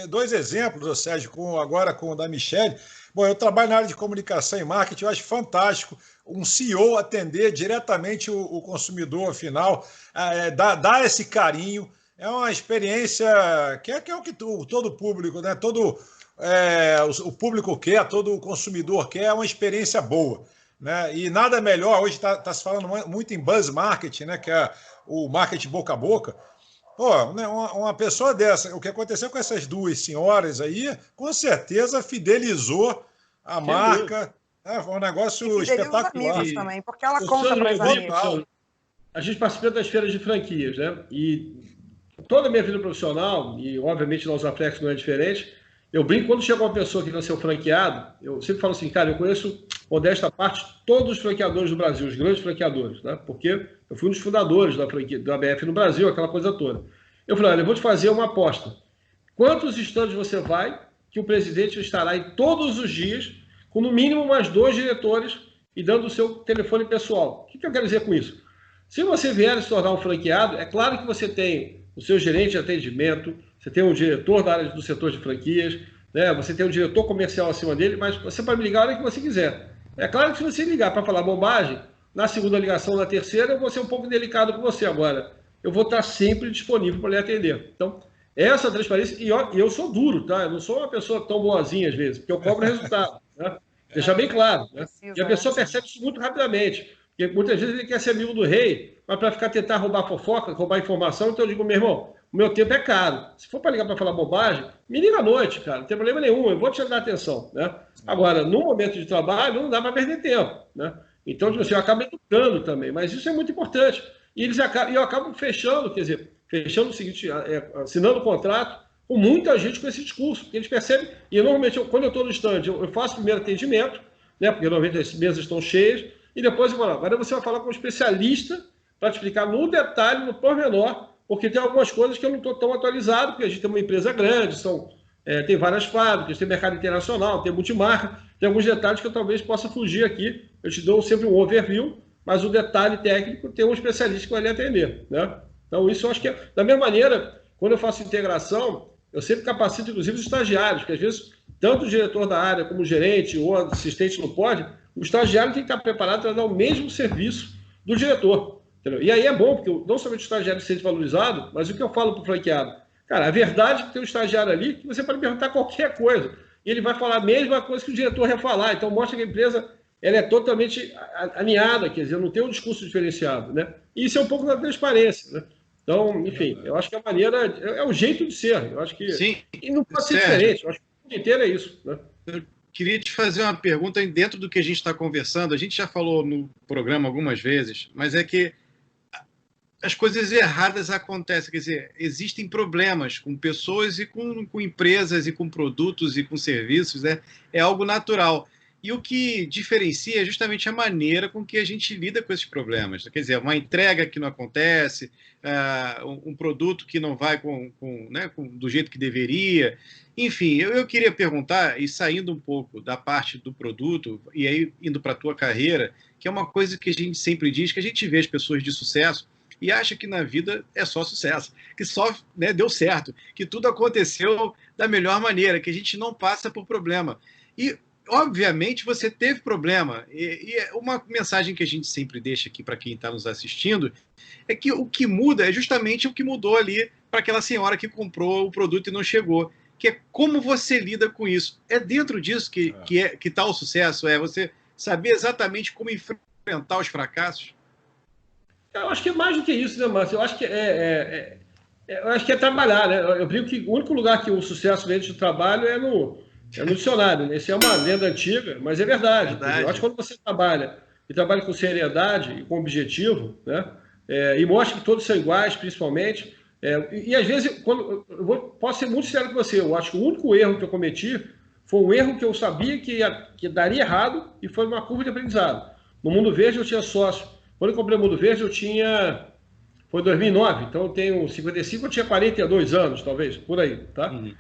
2 exemplos, Sérgio, agora com o da Michele. Bom, eu trabalho na área de comunicação e marketing, eu acho fantástico um CEO atender diretamente o consumidor final, dar esse carinho. É uma experiência que é o que todo público, né? O público quer, todo consumidor quer, é uma experiência boa. Né? E nada melhor, hoje está se falando muito em buzz marketing, né? Que é o marketing boca a boca. Pô, né, uma pessoa dessa, o que aconteceu com essas 2 senhoras aí, com certeza fidelizou a marca. Foi um negócio espetacular. Amigos também, porque ela conta para os amigos. A gente participa das feiras de franquias, né? E toda a minha vida profissional, e obviamente na Usaflex não é diferente, Eu brinco, quando chega uma pessoa que não é seu franqueado, eu sempre falo assim, cara, eu conheço, modesta parte, todos os franqueadores do Brasil, os grandes franqueadores, né? Porque eu fui um dos fundadores da franquia, da ABF no Brasil, aquela coisa toda. Eu falei, olha, eu vou te fazer uma aposta. Quantos estandes você vai que o presidente estará em todos os dias, com no mínimo mais 2 diretores e dando o seu telefone pessoal? O que eu quero dizer com isso? Se você vier se tornar um franqueado, é claro que você tem o seu gerente de atendimento, você tem um diretor da área do setor de franquias, né? Você tem um diretor comercial acima dele, mas você pode me ligar a hora que você quiser. É claro que se você ligar para falar bobagem, na segunda ligação, na terceira, eu vou ser um pouco delicado com você agora. Eu vou estar sempre disponível para lhe atender. Então, essa transparência, e eu sou duro, tá? Eu não sou uma pessoa tão boazinha às vezes, porque eu cobro resultado, né? Deixar bem claro, né? E a pessoa percebe isso muito rapidamente, porque muitas vezes ele quer ser amigo do rei, mas para ficar tentar roubar fofoca, roubar informação, então eu digo, meu irmão, o meu tempo é caro. Se for para ligar para falar bobagem, me liga à noite, cara, não tem problema nenhum, eu vou te dar atenção, né? Agora, no momento de trabalho, não dá para perder tempo, né? Então, tipo assim, eu acabo educando também, mas isso é muito importante. E eu acabo fechando, quer dizer, fechando o seguinte, assinando o contrato com muita gente com esse discurso, porque eles percebem, e normalmente, quando eu estou no stand, eu faço o primeiro atendimento, né, porque normalmente as mesas estão cheias, e depois eu falo, agora você vai falar com um especialista para te explicar no detalhe, no pormenor, porque tem algumas coisas que eu não estou tão atualizado, porque a gente tem uma empresa grande, tem várias fábricas, tem mercado internacional, tem multimarca, tem alguns detalhes que eu talvez possa fugir aqui, eu te dou sempre um overview, mas o detalhe técnico tem um especialista que vai lhe atender, né? Então, isso eu acho que é... Da mesma maneira, quando eu faço integração, eu sempre capacito, inclusive, os estagiários, porque às vezes, tanto o diretor da área como o gerente ou assistente não pode, o estagiário tem que estar preparado para dar o mesmo serviço do diretor. Entendeu? E aí é bom, porque não somente o estagiário se sente valorizado, mas o que eu falo para o franqueado? Cara, a verdade é que tem um estagiário ali que você pode perguntar qualquer coisa, e ele vai falar a mesma coisa que o diretor ia falar. Então, mostra que a empresa ela é totalmente alinhada, quer dizer, não tem um discurso diferenciado, né? E isso é um pouco da transparência, né? Então, enfim, eu acho que a maneira é o jeito de ser. Eu acho que sim, e não pode ser diferente. Eu acho que o mundo inteiro é isso, né? Eu queria te fazer uma pergunta dentro do que a gente está conversando. A gente já falou no programa algumas vezes, mas é que as coisas erradas acontecem. Quer dizer, existem problemas com pessoas e com empresas e com produtos e com serviços, né? É algo natural. E o que diferencia é justamente a maneira com que a gente lida com esses problemas. Quer dizer, uma entrega que não acontece, um produto que não vai do jeito que deveria. Enfim, eu queria perguntar, e saindo um pouco da parte do produto, e aí indo para a tua carreira, que é uma coisa que a gente sempre diz, que a gente vê as pessoas de sucesso e acha que na vida é só sucesso, que só deu certo, que tudo aconteceu da melhor maneira, que a gente não passa por problema. E obviamente você teve problema, e uma mensagem que a gente sempre deixa aqui para quem está nos assistindo é que o que muda é justamente o que mudou ali para aquela senhora que comprou o produto e não chegou, que é como você lida com isso. É dentro disso que está o sucesso, é você saber exatamente como enfrentar os fracassos? Eu acho que é mais do que isso, né, Márcio? Eu acho que eu acho que é trabalhar, né? Eu brinco que o único lugar que o sucesso dentro do trabalho é no dicionário, né? Isso é uma lenda antiga, mas é verdade. Eu acho que quando você trabalha com seriedade e com objetivo, né? E mostra que todos são iguais, principalmente. E às vezes, posso ser muito sincero com você, eu acho que o único erro que eu cometi foi um erro que eu sabia que daria errado e foi uma curva de aprendizado. No Mundo Verde eu tinha sócio. Quando eu comprei o Mundo Verde foi em 2009, então eu tenho 55, eu tinha 42 anos, talvez, por aí, tá? Uhum.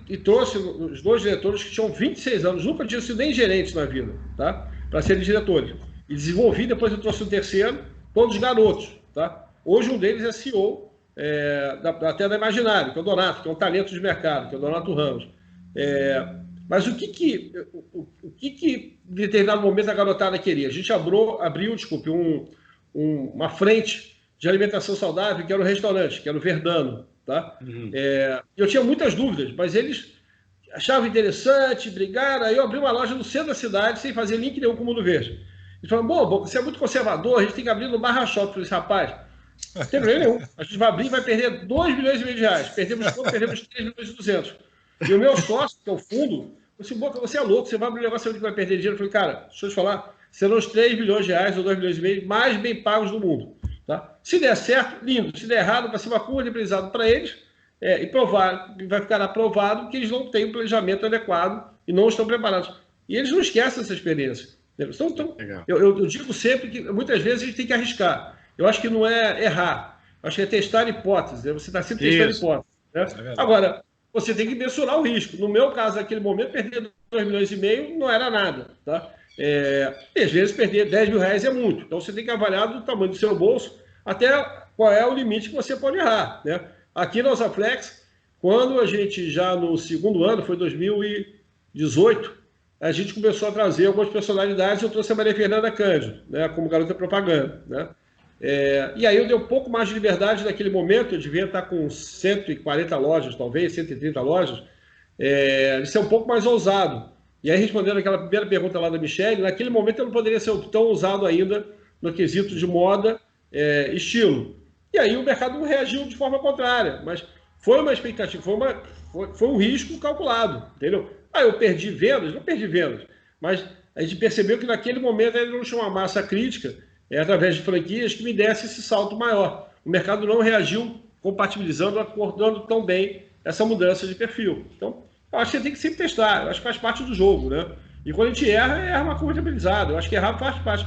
E trouxe os 2 diretores que tinham 26 anos, nunca tinham sido nem gerentes na vida, tá? Para serem diretores. E desenvolvi, depois eu trouxe o terceiro, todos garotos, tá? Hoje um deles é CEO, até da Imaginário, que é o Donato, que é um talento de mercado, que é o Donato Ramos. Mas o que em determinado momento a garotada queria? A gente abriu, uma frente de alimentação saudável, que era o restaurante, que era o Verdano, tá? Uhum. Eu tinha muitas dúvidas, mas eles achavam interessante, brigaram, aí eu abri uma loja no centro da cidade, sem fazer link nenhum com o Mundo Verde. Eles falaram, bom, você é muito conservador, a gente tem que abrir no Barra Shopping. Eu falei, rapaz, não tem problema nenhum, a gente vai abrir e vai perder 2 milhões e meio de reais, perdemos 3 milhões e 200. E o meu sócio, que é o fundo, disse, Boca, você é louco, você vai abrir um negócio que vai perder dinheiro. Eu falei, cara, deixa eu te falar, serão os 3 milhões de reais ou 2 milhões e meio mais bem pagos do mundo. Tá? Se der certo, lindo. Se der errado, vai ser uma curva de aprendizado para eles e provar, vai ficar aprovado que eles não têm um planejamento adequado e não estão preparados. E eles não esquecem essa experiência. Então, eu digo sempre que muitas vezes a gente tem que arriscar. Eu acho que não é errar, eu acho que é testar hipóteses. Né? Você está sempre testando hipóteses. Né? Agora, você tem que mensurar o risco. No meu caso, naquele momento, perder 2,5 milhões não era nada. Tá? E às vezes perder 10 mil reais é muito. Então você tem que avaliar do tamanho do seu bolso até qual é o limite que você pode errar. Né? Aqui na Osaflex, quando a gente já no segundo ano, foi 2018, a gente começou a trazer algumas personalidades. Eu trouxe a Maria Fernanda Cândido, né, como garota propaganda. Né? E aí eu dei um pouco mais de liberdade naquele momento. Eu devia estar com 140 lojas, talvez, 130 lojas. De ser um pouco mais ousado. E aí, respondendo aquela primeira pergunta lá da Michelle, naquele momento eu não poderia ser tão ousado ainda no quesito de moda, estilo. E aí o mercado reagiu de forma contrária. Mas foi uma expectativa, foi um risco calculado, entendeu? Eu perdi vendas? Não perdi vendas. Mas a gente percebeu que naquele momento ainda não tinha uma massa crítica, através de franquias, que me desse esse salto maior. O mercado não reagiu compatibilizando, acordando tão bem essa mudança de perfil. Então, eu acho que você tem que sempre testar. Eu acho que faz parte do jogo, né? E quando a gente erra uma curva de aprendizado. Eu acho que errar faz parte.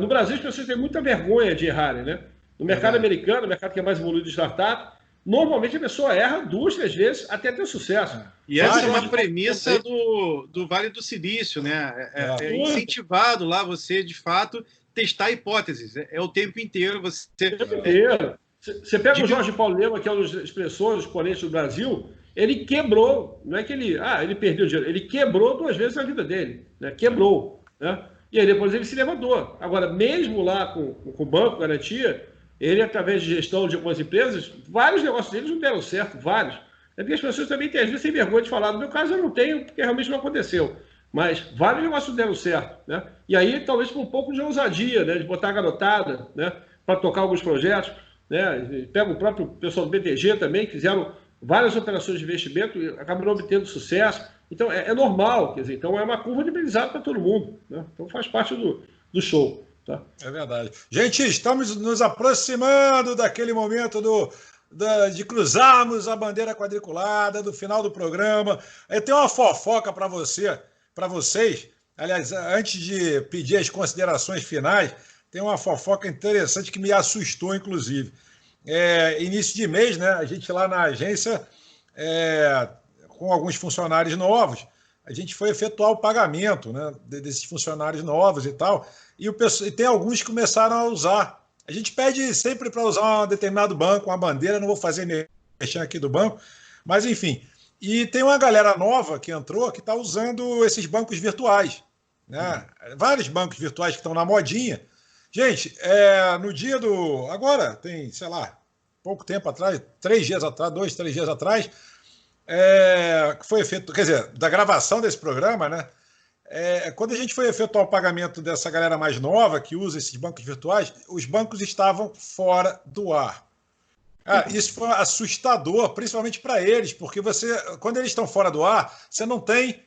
No Brasil, as pessoas têm muita vergonha de errarem, né? No mercado americano, no mercado que é mais evoluído de startup, normalmente a pessoa erra 2, 3 vezes até ter sucesso. E essa é uma premissa do Vale do Silício, né? É incentivado lá você, de fato, testar hipóteses. É o tempo inteiro você... O tempo inteiro. Você pega o Jorge Paulo Lema, que é um dos expressores, exponentes do Brasil, ele quebrou, não é que ele perdeu dinheiro, ele quebrou 2 vezes na vida dele, né? Quebrou, né? E aí depois ele se levantou. Agora, mesmo lá com o banco, garantia, ele, através de gestão de algumas empresas, vários negócios deles não deram certo, vários. É porque as pessoas também têm, às vezes, sem vergonha de falar. No meu caso, eu não tenho, porque realmente não aconteceu. Mas vários negócios deram certo, né? E aí, talvez com um pouco de ousadia, né? De botar a garotada, né? Para tocar alguns projetos, né? Pega o próprio pessoal do BTG também, que fizeram várias operações de investimento e acabaram obtendo sucesso. Então, é normal, quer dizer, então é uma curva de aprendizado para todo mundo, né? Então, faz parte do show. Tá? É verdade. Gente, estamos nos aproximando daquele momento de cruzarmos a bandeira quadriculada, do final do programa. Eu tenho uma fofoca para vocês. Aliás, antes de pedir as considerações finais, tem uma fofoca interessante que me assustou, inclusive. Início de mês, né? A gente lá na agência, com alguns funcionários novos, a gente foi efetuar o pagamento, né, desses funcionários novos e tal. E tem alguns que começaram a usar. A gente pede sempre para usar um determinado banco, uma bandeira, não vou fazer mexer aqui do banco, mas enfim. E tem uma galera nova que entrou que está usando esses bancos virtuais, né? Vários bancos virtuais que estão na modinha. Gente, no dia agora, tem, sei lá, pouco tempo atrás, 3 dias atrás, 2, 3 dias atrás, que foi feito, quer dizer, da gravação desse programa, né? Quando a gente foi efetuar o pagamento dessa galera mais nova que usa esses bancos virtuais, os bancos estavam fora do ar. Isso foi assustador, principalmente para eles, porque quando eles estão fora do ar, você não tem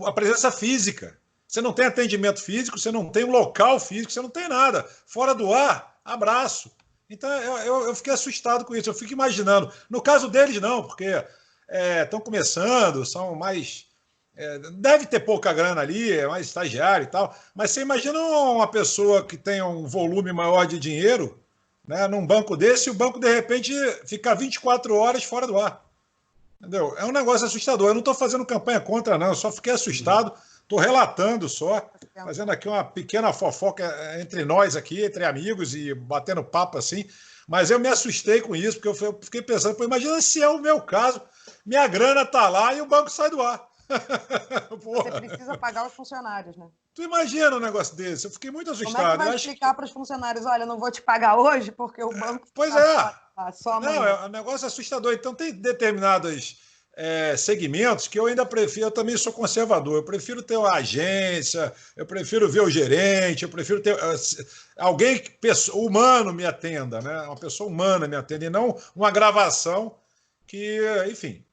a presença física, você não tem atendimento físico, você não tem um local físico, você não tem nada. Fora do ar, abraço. Então eu fiquei assustado com isso, eu fico imaginando. No caso deles, não, porque estão começando, são mais... deve ter pouca grana ali, é mais estagiário e tal, mas você imagina uma pessoa que tem um volume maior de dinheiro, né, num banco desse, e o banco de repente fica 24 horas fora do ar. Entendeu? É um negócio assustador. Eu não estou fazendo campanha contra, não, eu só fiquei assustado, estou relatando só, fazendo aqui uma pequena fofoca entre nós aqui, entre amigos e batendo papo assim, mas eu me assustei com isso, porque eu fiquei pensando, imagina se é o meu caso, minha grana está lá e o banco sai do ar. Você precisa pagar os funcionários, né? Tu imagina um negócio desse? Eu fiquei muito assustado. Como é que vai explicar para os funcionários, olha, eu não vou te pagar hoje porque o banco... Pois só não, é um negócio assustador. Então tem determinados segmentos que eu ainda prefiro, eu também sou conservador, eu prefiro ter uma agência, eu prefiro ver o gerente, eu prefiro ter alguém humano me atenda, né? Uma pessoa humana me atenda, e não uma gravação que, enfim...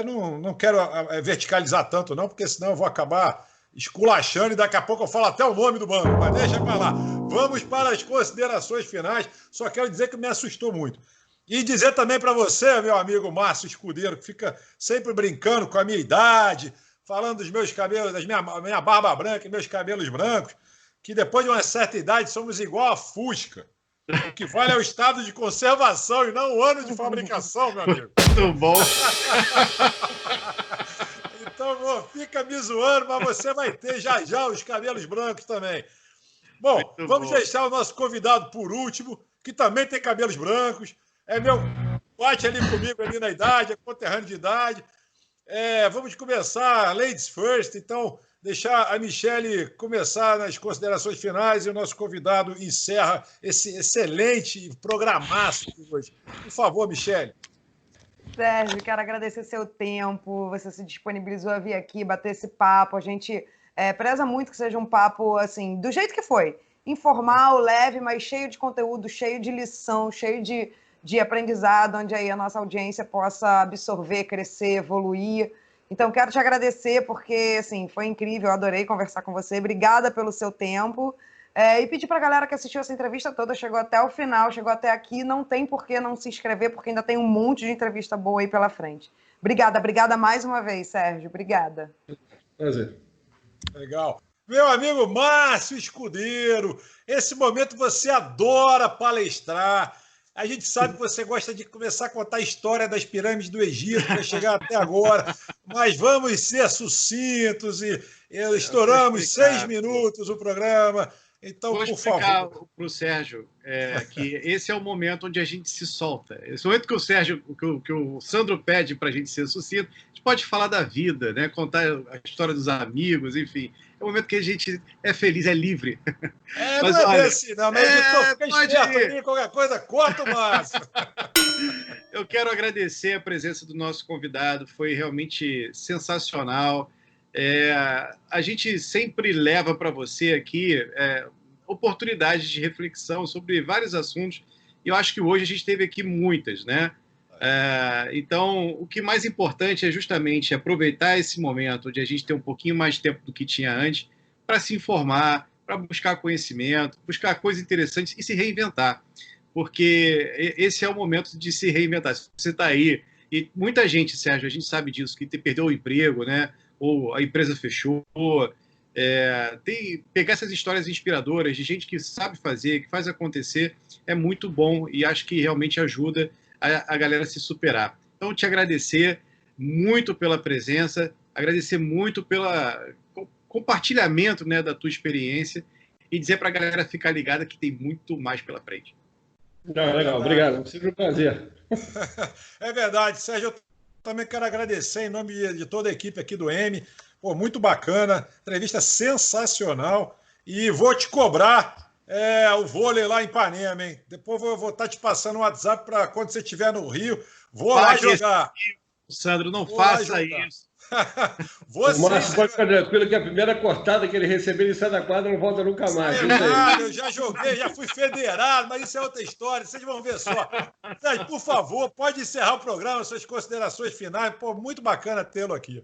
não quero verticalizar tanto, não, porque senão eu vou acabar esculachando e daqui a pouco eu falo até o nome do banco, mas deixa pra lá. Vamos para as considerações finais. Só quero dizer que me assustou muito. E dizer também para você, meu amigo Márcio Escudeiro, que fica sempre brincando com a minha idade, falando dos meus cabelos, minha barba branca e meus cabelos brancos, que depois de uma certa idade somos igual a Fusca. O que vale é o estado de conservação e não o ano de fabricação, meu amigo. Muito bom. Então, fica me zoando, mas você vai ter já os cabelos brancos também. Bom, vamos deixar o nosso convidado por último, que também tem cabelos brancos. Bate ali comigo ali na idade, é conterrâneo de idade. Vamos começar, ladies first, então deixar a Michele começar nas considerações finais e o nosso convidado encerra esse excelente programaço de hoje. Por favor, Michele. Sérgio, quero agradecer seu tempo, você se disponibilizou a vir aqui, bater esse papo. A gente preza muito que seja um papo, assim, do jeito que foi. Informal, leve, mas cheio de conteúdo, cheio de lição, cheio de aprendizado, onde aí a nossa audiência possa absorver, crescer, evoluir. Então, quero te agradecer, porque, assim, foi incrível, eu adorei conversar com você. Obrigada pelo seu tempo. E pedir para a galera que assistiu essa entrevista toda, chegou até o final, chegou até aqui, não tem por que não se inscrever, porque ainda tem um monte de entrevista boa aí pela frente. Obrigada mais uma vez, Sérgio. Obrigada. Prazer. Legal. Meu amigo Márcio Escudeiro, esse momento você adora palestrar. A gente sabe que você gosta de começar a contar a história das pirâmides do Egito, para chegar até agora, mas vamos ser sucintos e estouramos 6 minutos o programa. Então, por favor. Vou explicar para o Sérgio que esse é o momento onde a gente se solta. Esse momento que o Sérgio, que o Sandro pede para a gente ser sucinto, a gente pode falar da vida, né? Contar a história dos amigos, enfim. É o momento que a gente é feliz, é livre. Mas não é assim, não. Mas fica esperto aí, qualquer coisa, corta o Márcio. Eu quero agradecer a presença do nosso convidado, foi realmente sensacional. A gente sempre leva para você aqui oportunidades de reflexão sobre vários assuntos, e eu acho que hoje a gente teve aqui muitas, né? Então, o que mais importante é justamente aproveitar esse momento onde a gente tem um pouquinho mais de tempo do que tinha antes para se informar, para buscar conhecimento, buscar coisas interessantes e se reinventar, porque esse é o momento de se reinventar. Se você está aí, e muita gente, Sérgio, a gente sabe disso, que perdeu o emprego, né? Ou a empresa fechou, pegar essas histórias inspiradoras de gente que sabe fazer, que faz acontecer, é muito bom e acho que realmente ajuda a galera a se superar. Então, te agradecer muito pela presença, agradecer muito pelo compartilhamento, né, da tua experiência e dizer para a galera ficar ligada que tem muito mais pela frente. Legal, obrigado. Sempre um prazer. É verdade, Sérgio. Eu também quero agradecer em nome de toda a equipe aqui do M. Pô, muito bacana, entrevista sensacional. E vou te cobrar o vôlei lá em Ipanema, hein? Depois vou estar te passando um WhatsApp para quando você estiver no Rio. Vou lá jogar. Sandro, não faça isso. O Márcio pode ficar tranquilo que a primeira cortada que ele receber, ele sai da quadra e não volta nunca mais. Eu já joguei, já fui federado, mas isso é outra história, vocês vão ver só. Sérgio, por favor, pode encerrar o programa, suas considerações finais. Pô, muito bacana tê-lo aqui.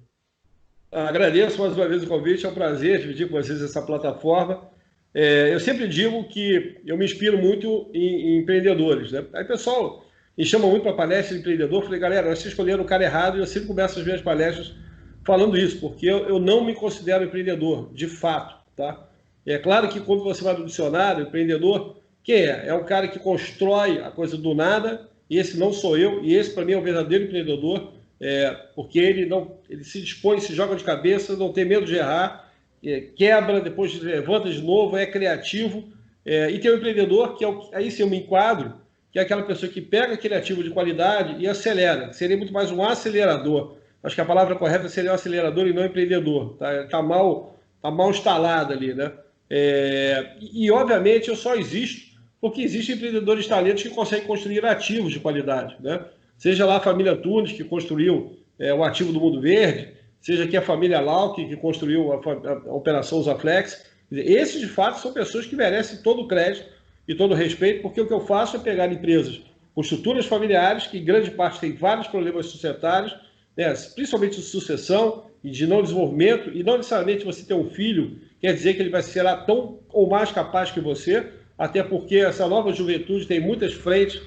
Agradeço mais uma vez o convite, é um prazer dividir com vocês essa plataforma. Eu sempre digo que eu me inspiro muito em empreendedores, né? Aí o pessoal me chama muito para palestra de empreendedor. Falei, galera, vocês escolheram o cara errado, e eu sempre começo as minhas palestras falando isso, porque eu não me considero empreendedor, de fato, tá? É claro que quando você vai no dicionário, empreendedor, quem é? É um cara que constrói a coisa do nada, e esse não sou eu, e esse para mim é o verdadeiro empreendedor, porque ele se dispõe, se joga de cabeça, não tem medo de errar, quebra, depois levanta de novo, é criativo, e tem o empreendedor, que aí sim eu me enquadro, que é aquela pessoa que pega aquele ativo de qualidade e acelera. Seria muito mais um acelerador. Acho que a palavra correta seria um acelerador e não empreendedor. Tá mal instalado ali, né? E, obviamente, eu só existo porque existem empreendedores talentos que conseguem construir ativos de qualidade, né? Seja lá a família Tunes, que construiu o ativo do Mundo Verde, seja aqui a família Lauck, que construiu a Operação Zaflex. Esses, de fato, são pessoas que merecem todo o crédito e todo o respeito, porque o que eu faço é pegar empresas com estruturas familiares, que em grande parte têm vários problemas societários, né, principalmente de sucessão e de não desenvolvimento, e não necessariamente você ter um filho quer dizer que ele vai ser tão ou mais capaz que você, até porque essa nova juventude tem muitas frentes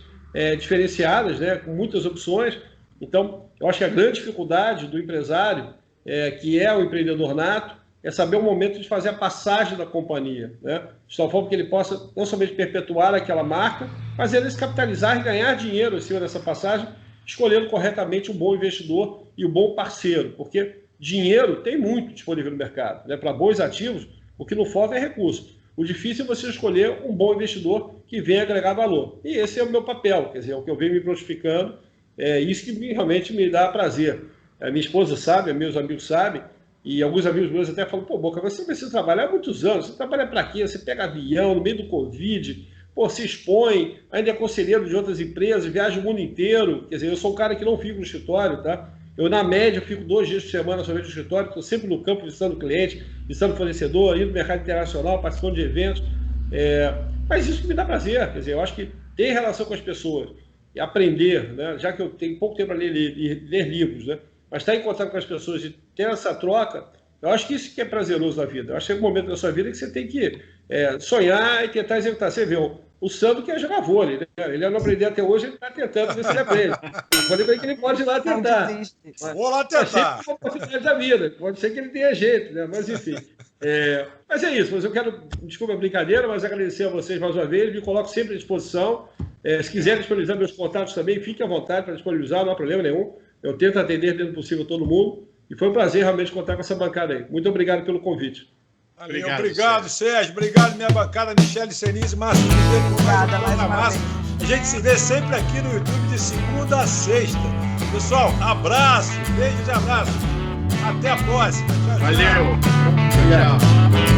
diferenciadas, né, com muitas opções. Então, eu acho que a grande dificuldade do empresário, que é o empreendedor nato, é saber o momento de fazer a passagem da companhia, né? De tal forma que ele possa não somente perpetuar aquela marca, mas ele se capitalizar e ganhar dinheiro em cima dessa passagem, escolhendo corretamente um bom investidor e um bom parceiro, porque dinheiro tem muito disponível no mercado, né? Para bons ativos, o que não falta é recurso. O difícil é você escolher um bom investidor que venha agregar valor. E esse é o meu papel, quer dizer, é o que eu venho me prontificando, é isso que realmente me dá prazer. A minha esposa sabe, meus amigos sabem, e alguns amigos meus até falam, pô, Boca, você precisa trabalhar há muitos anos, você trabalha para quê? Você pega avião no meio do Covid, pô, se expõe, ainda é conselheiro de outras empresas, viaja o mundo inteiro. Quer dizer, eu sou um cara que não fico no escritório, tá? Eu, na média, fico 2 dias por semana somente no escritório, estou sempre no campo visitando cliente, visitando fornecedor, indo no mercado internacional, participando de eventos. Mas isso me dá prazer, quer dizer, eu acho que ter relação com as pessoas e aprender, né? Já que eu tenho pouco tempo para ler livros, né? Mas estar em contato com as pessoas e ter essa troca, eu acho que isso que é prazeroso na vida. Eu acho que é um momento da sua vida que você tem que sonhar e tentar executar. Você vê, o Sandro quer jogar vôlei, né? Ele não aprendeu até hoje, ele está tentando ver se ele aprende. Eu falei para ele que ele pode ir lá tentar. Vou lá tentar. É uma oportunidade da vida. Pode ser que ele tenha jeito, né? Mas enfim. Mas é isso. Mas eu quero, desculpa a brincadeira, mas agradecer a vocês mais uma vez. Me coloco sempre à disposição. Se quiserem disponibilizar meus contatos também, fiquem à vontade para disponibilizar, não há problema nenhum. Eu tento atender dentro do possível todo mundo. E foi um prazer realmente contar com essa bancada aí. Muito obrigado pelo convite. Obrigado, Sérgio. Obrigado, minha bancada, Michele Senise, Márcio Ribeiro. Obrigada, mais uma vez. A gente se vê sempre aqui no YouTube de segunda a sexta. Pessoal, abraço, beijos e abraços. Até a próxima. Valeu. Tchau.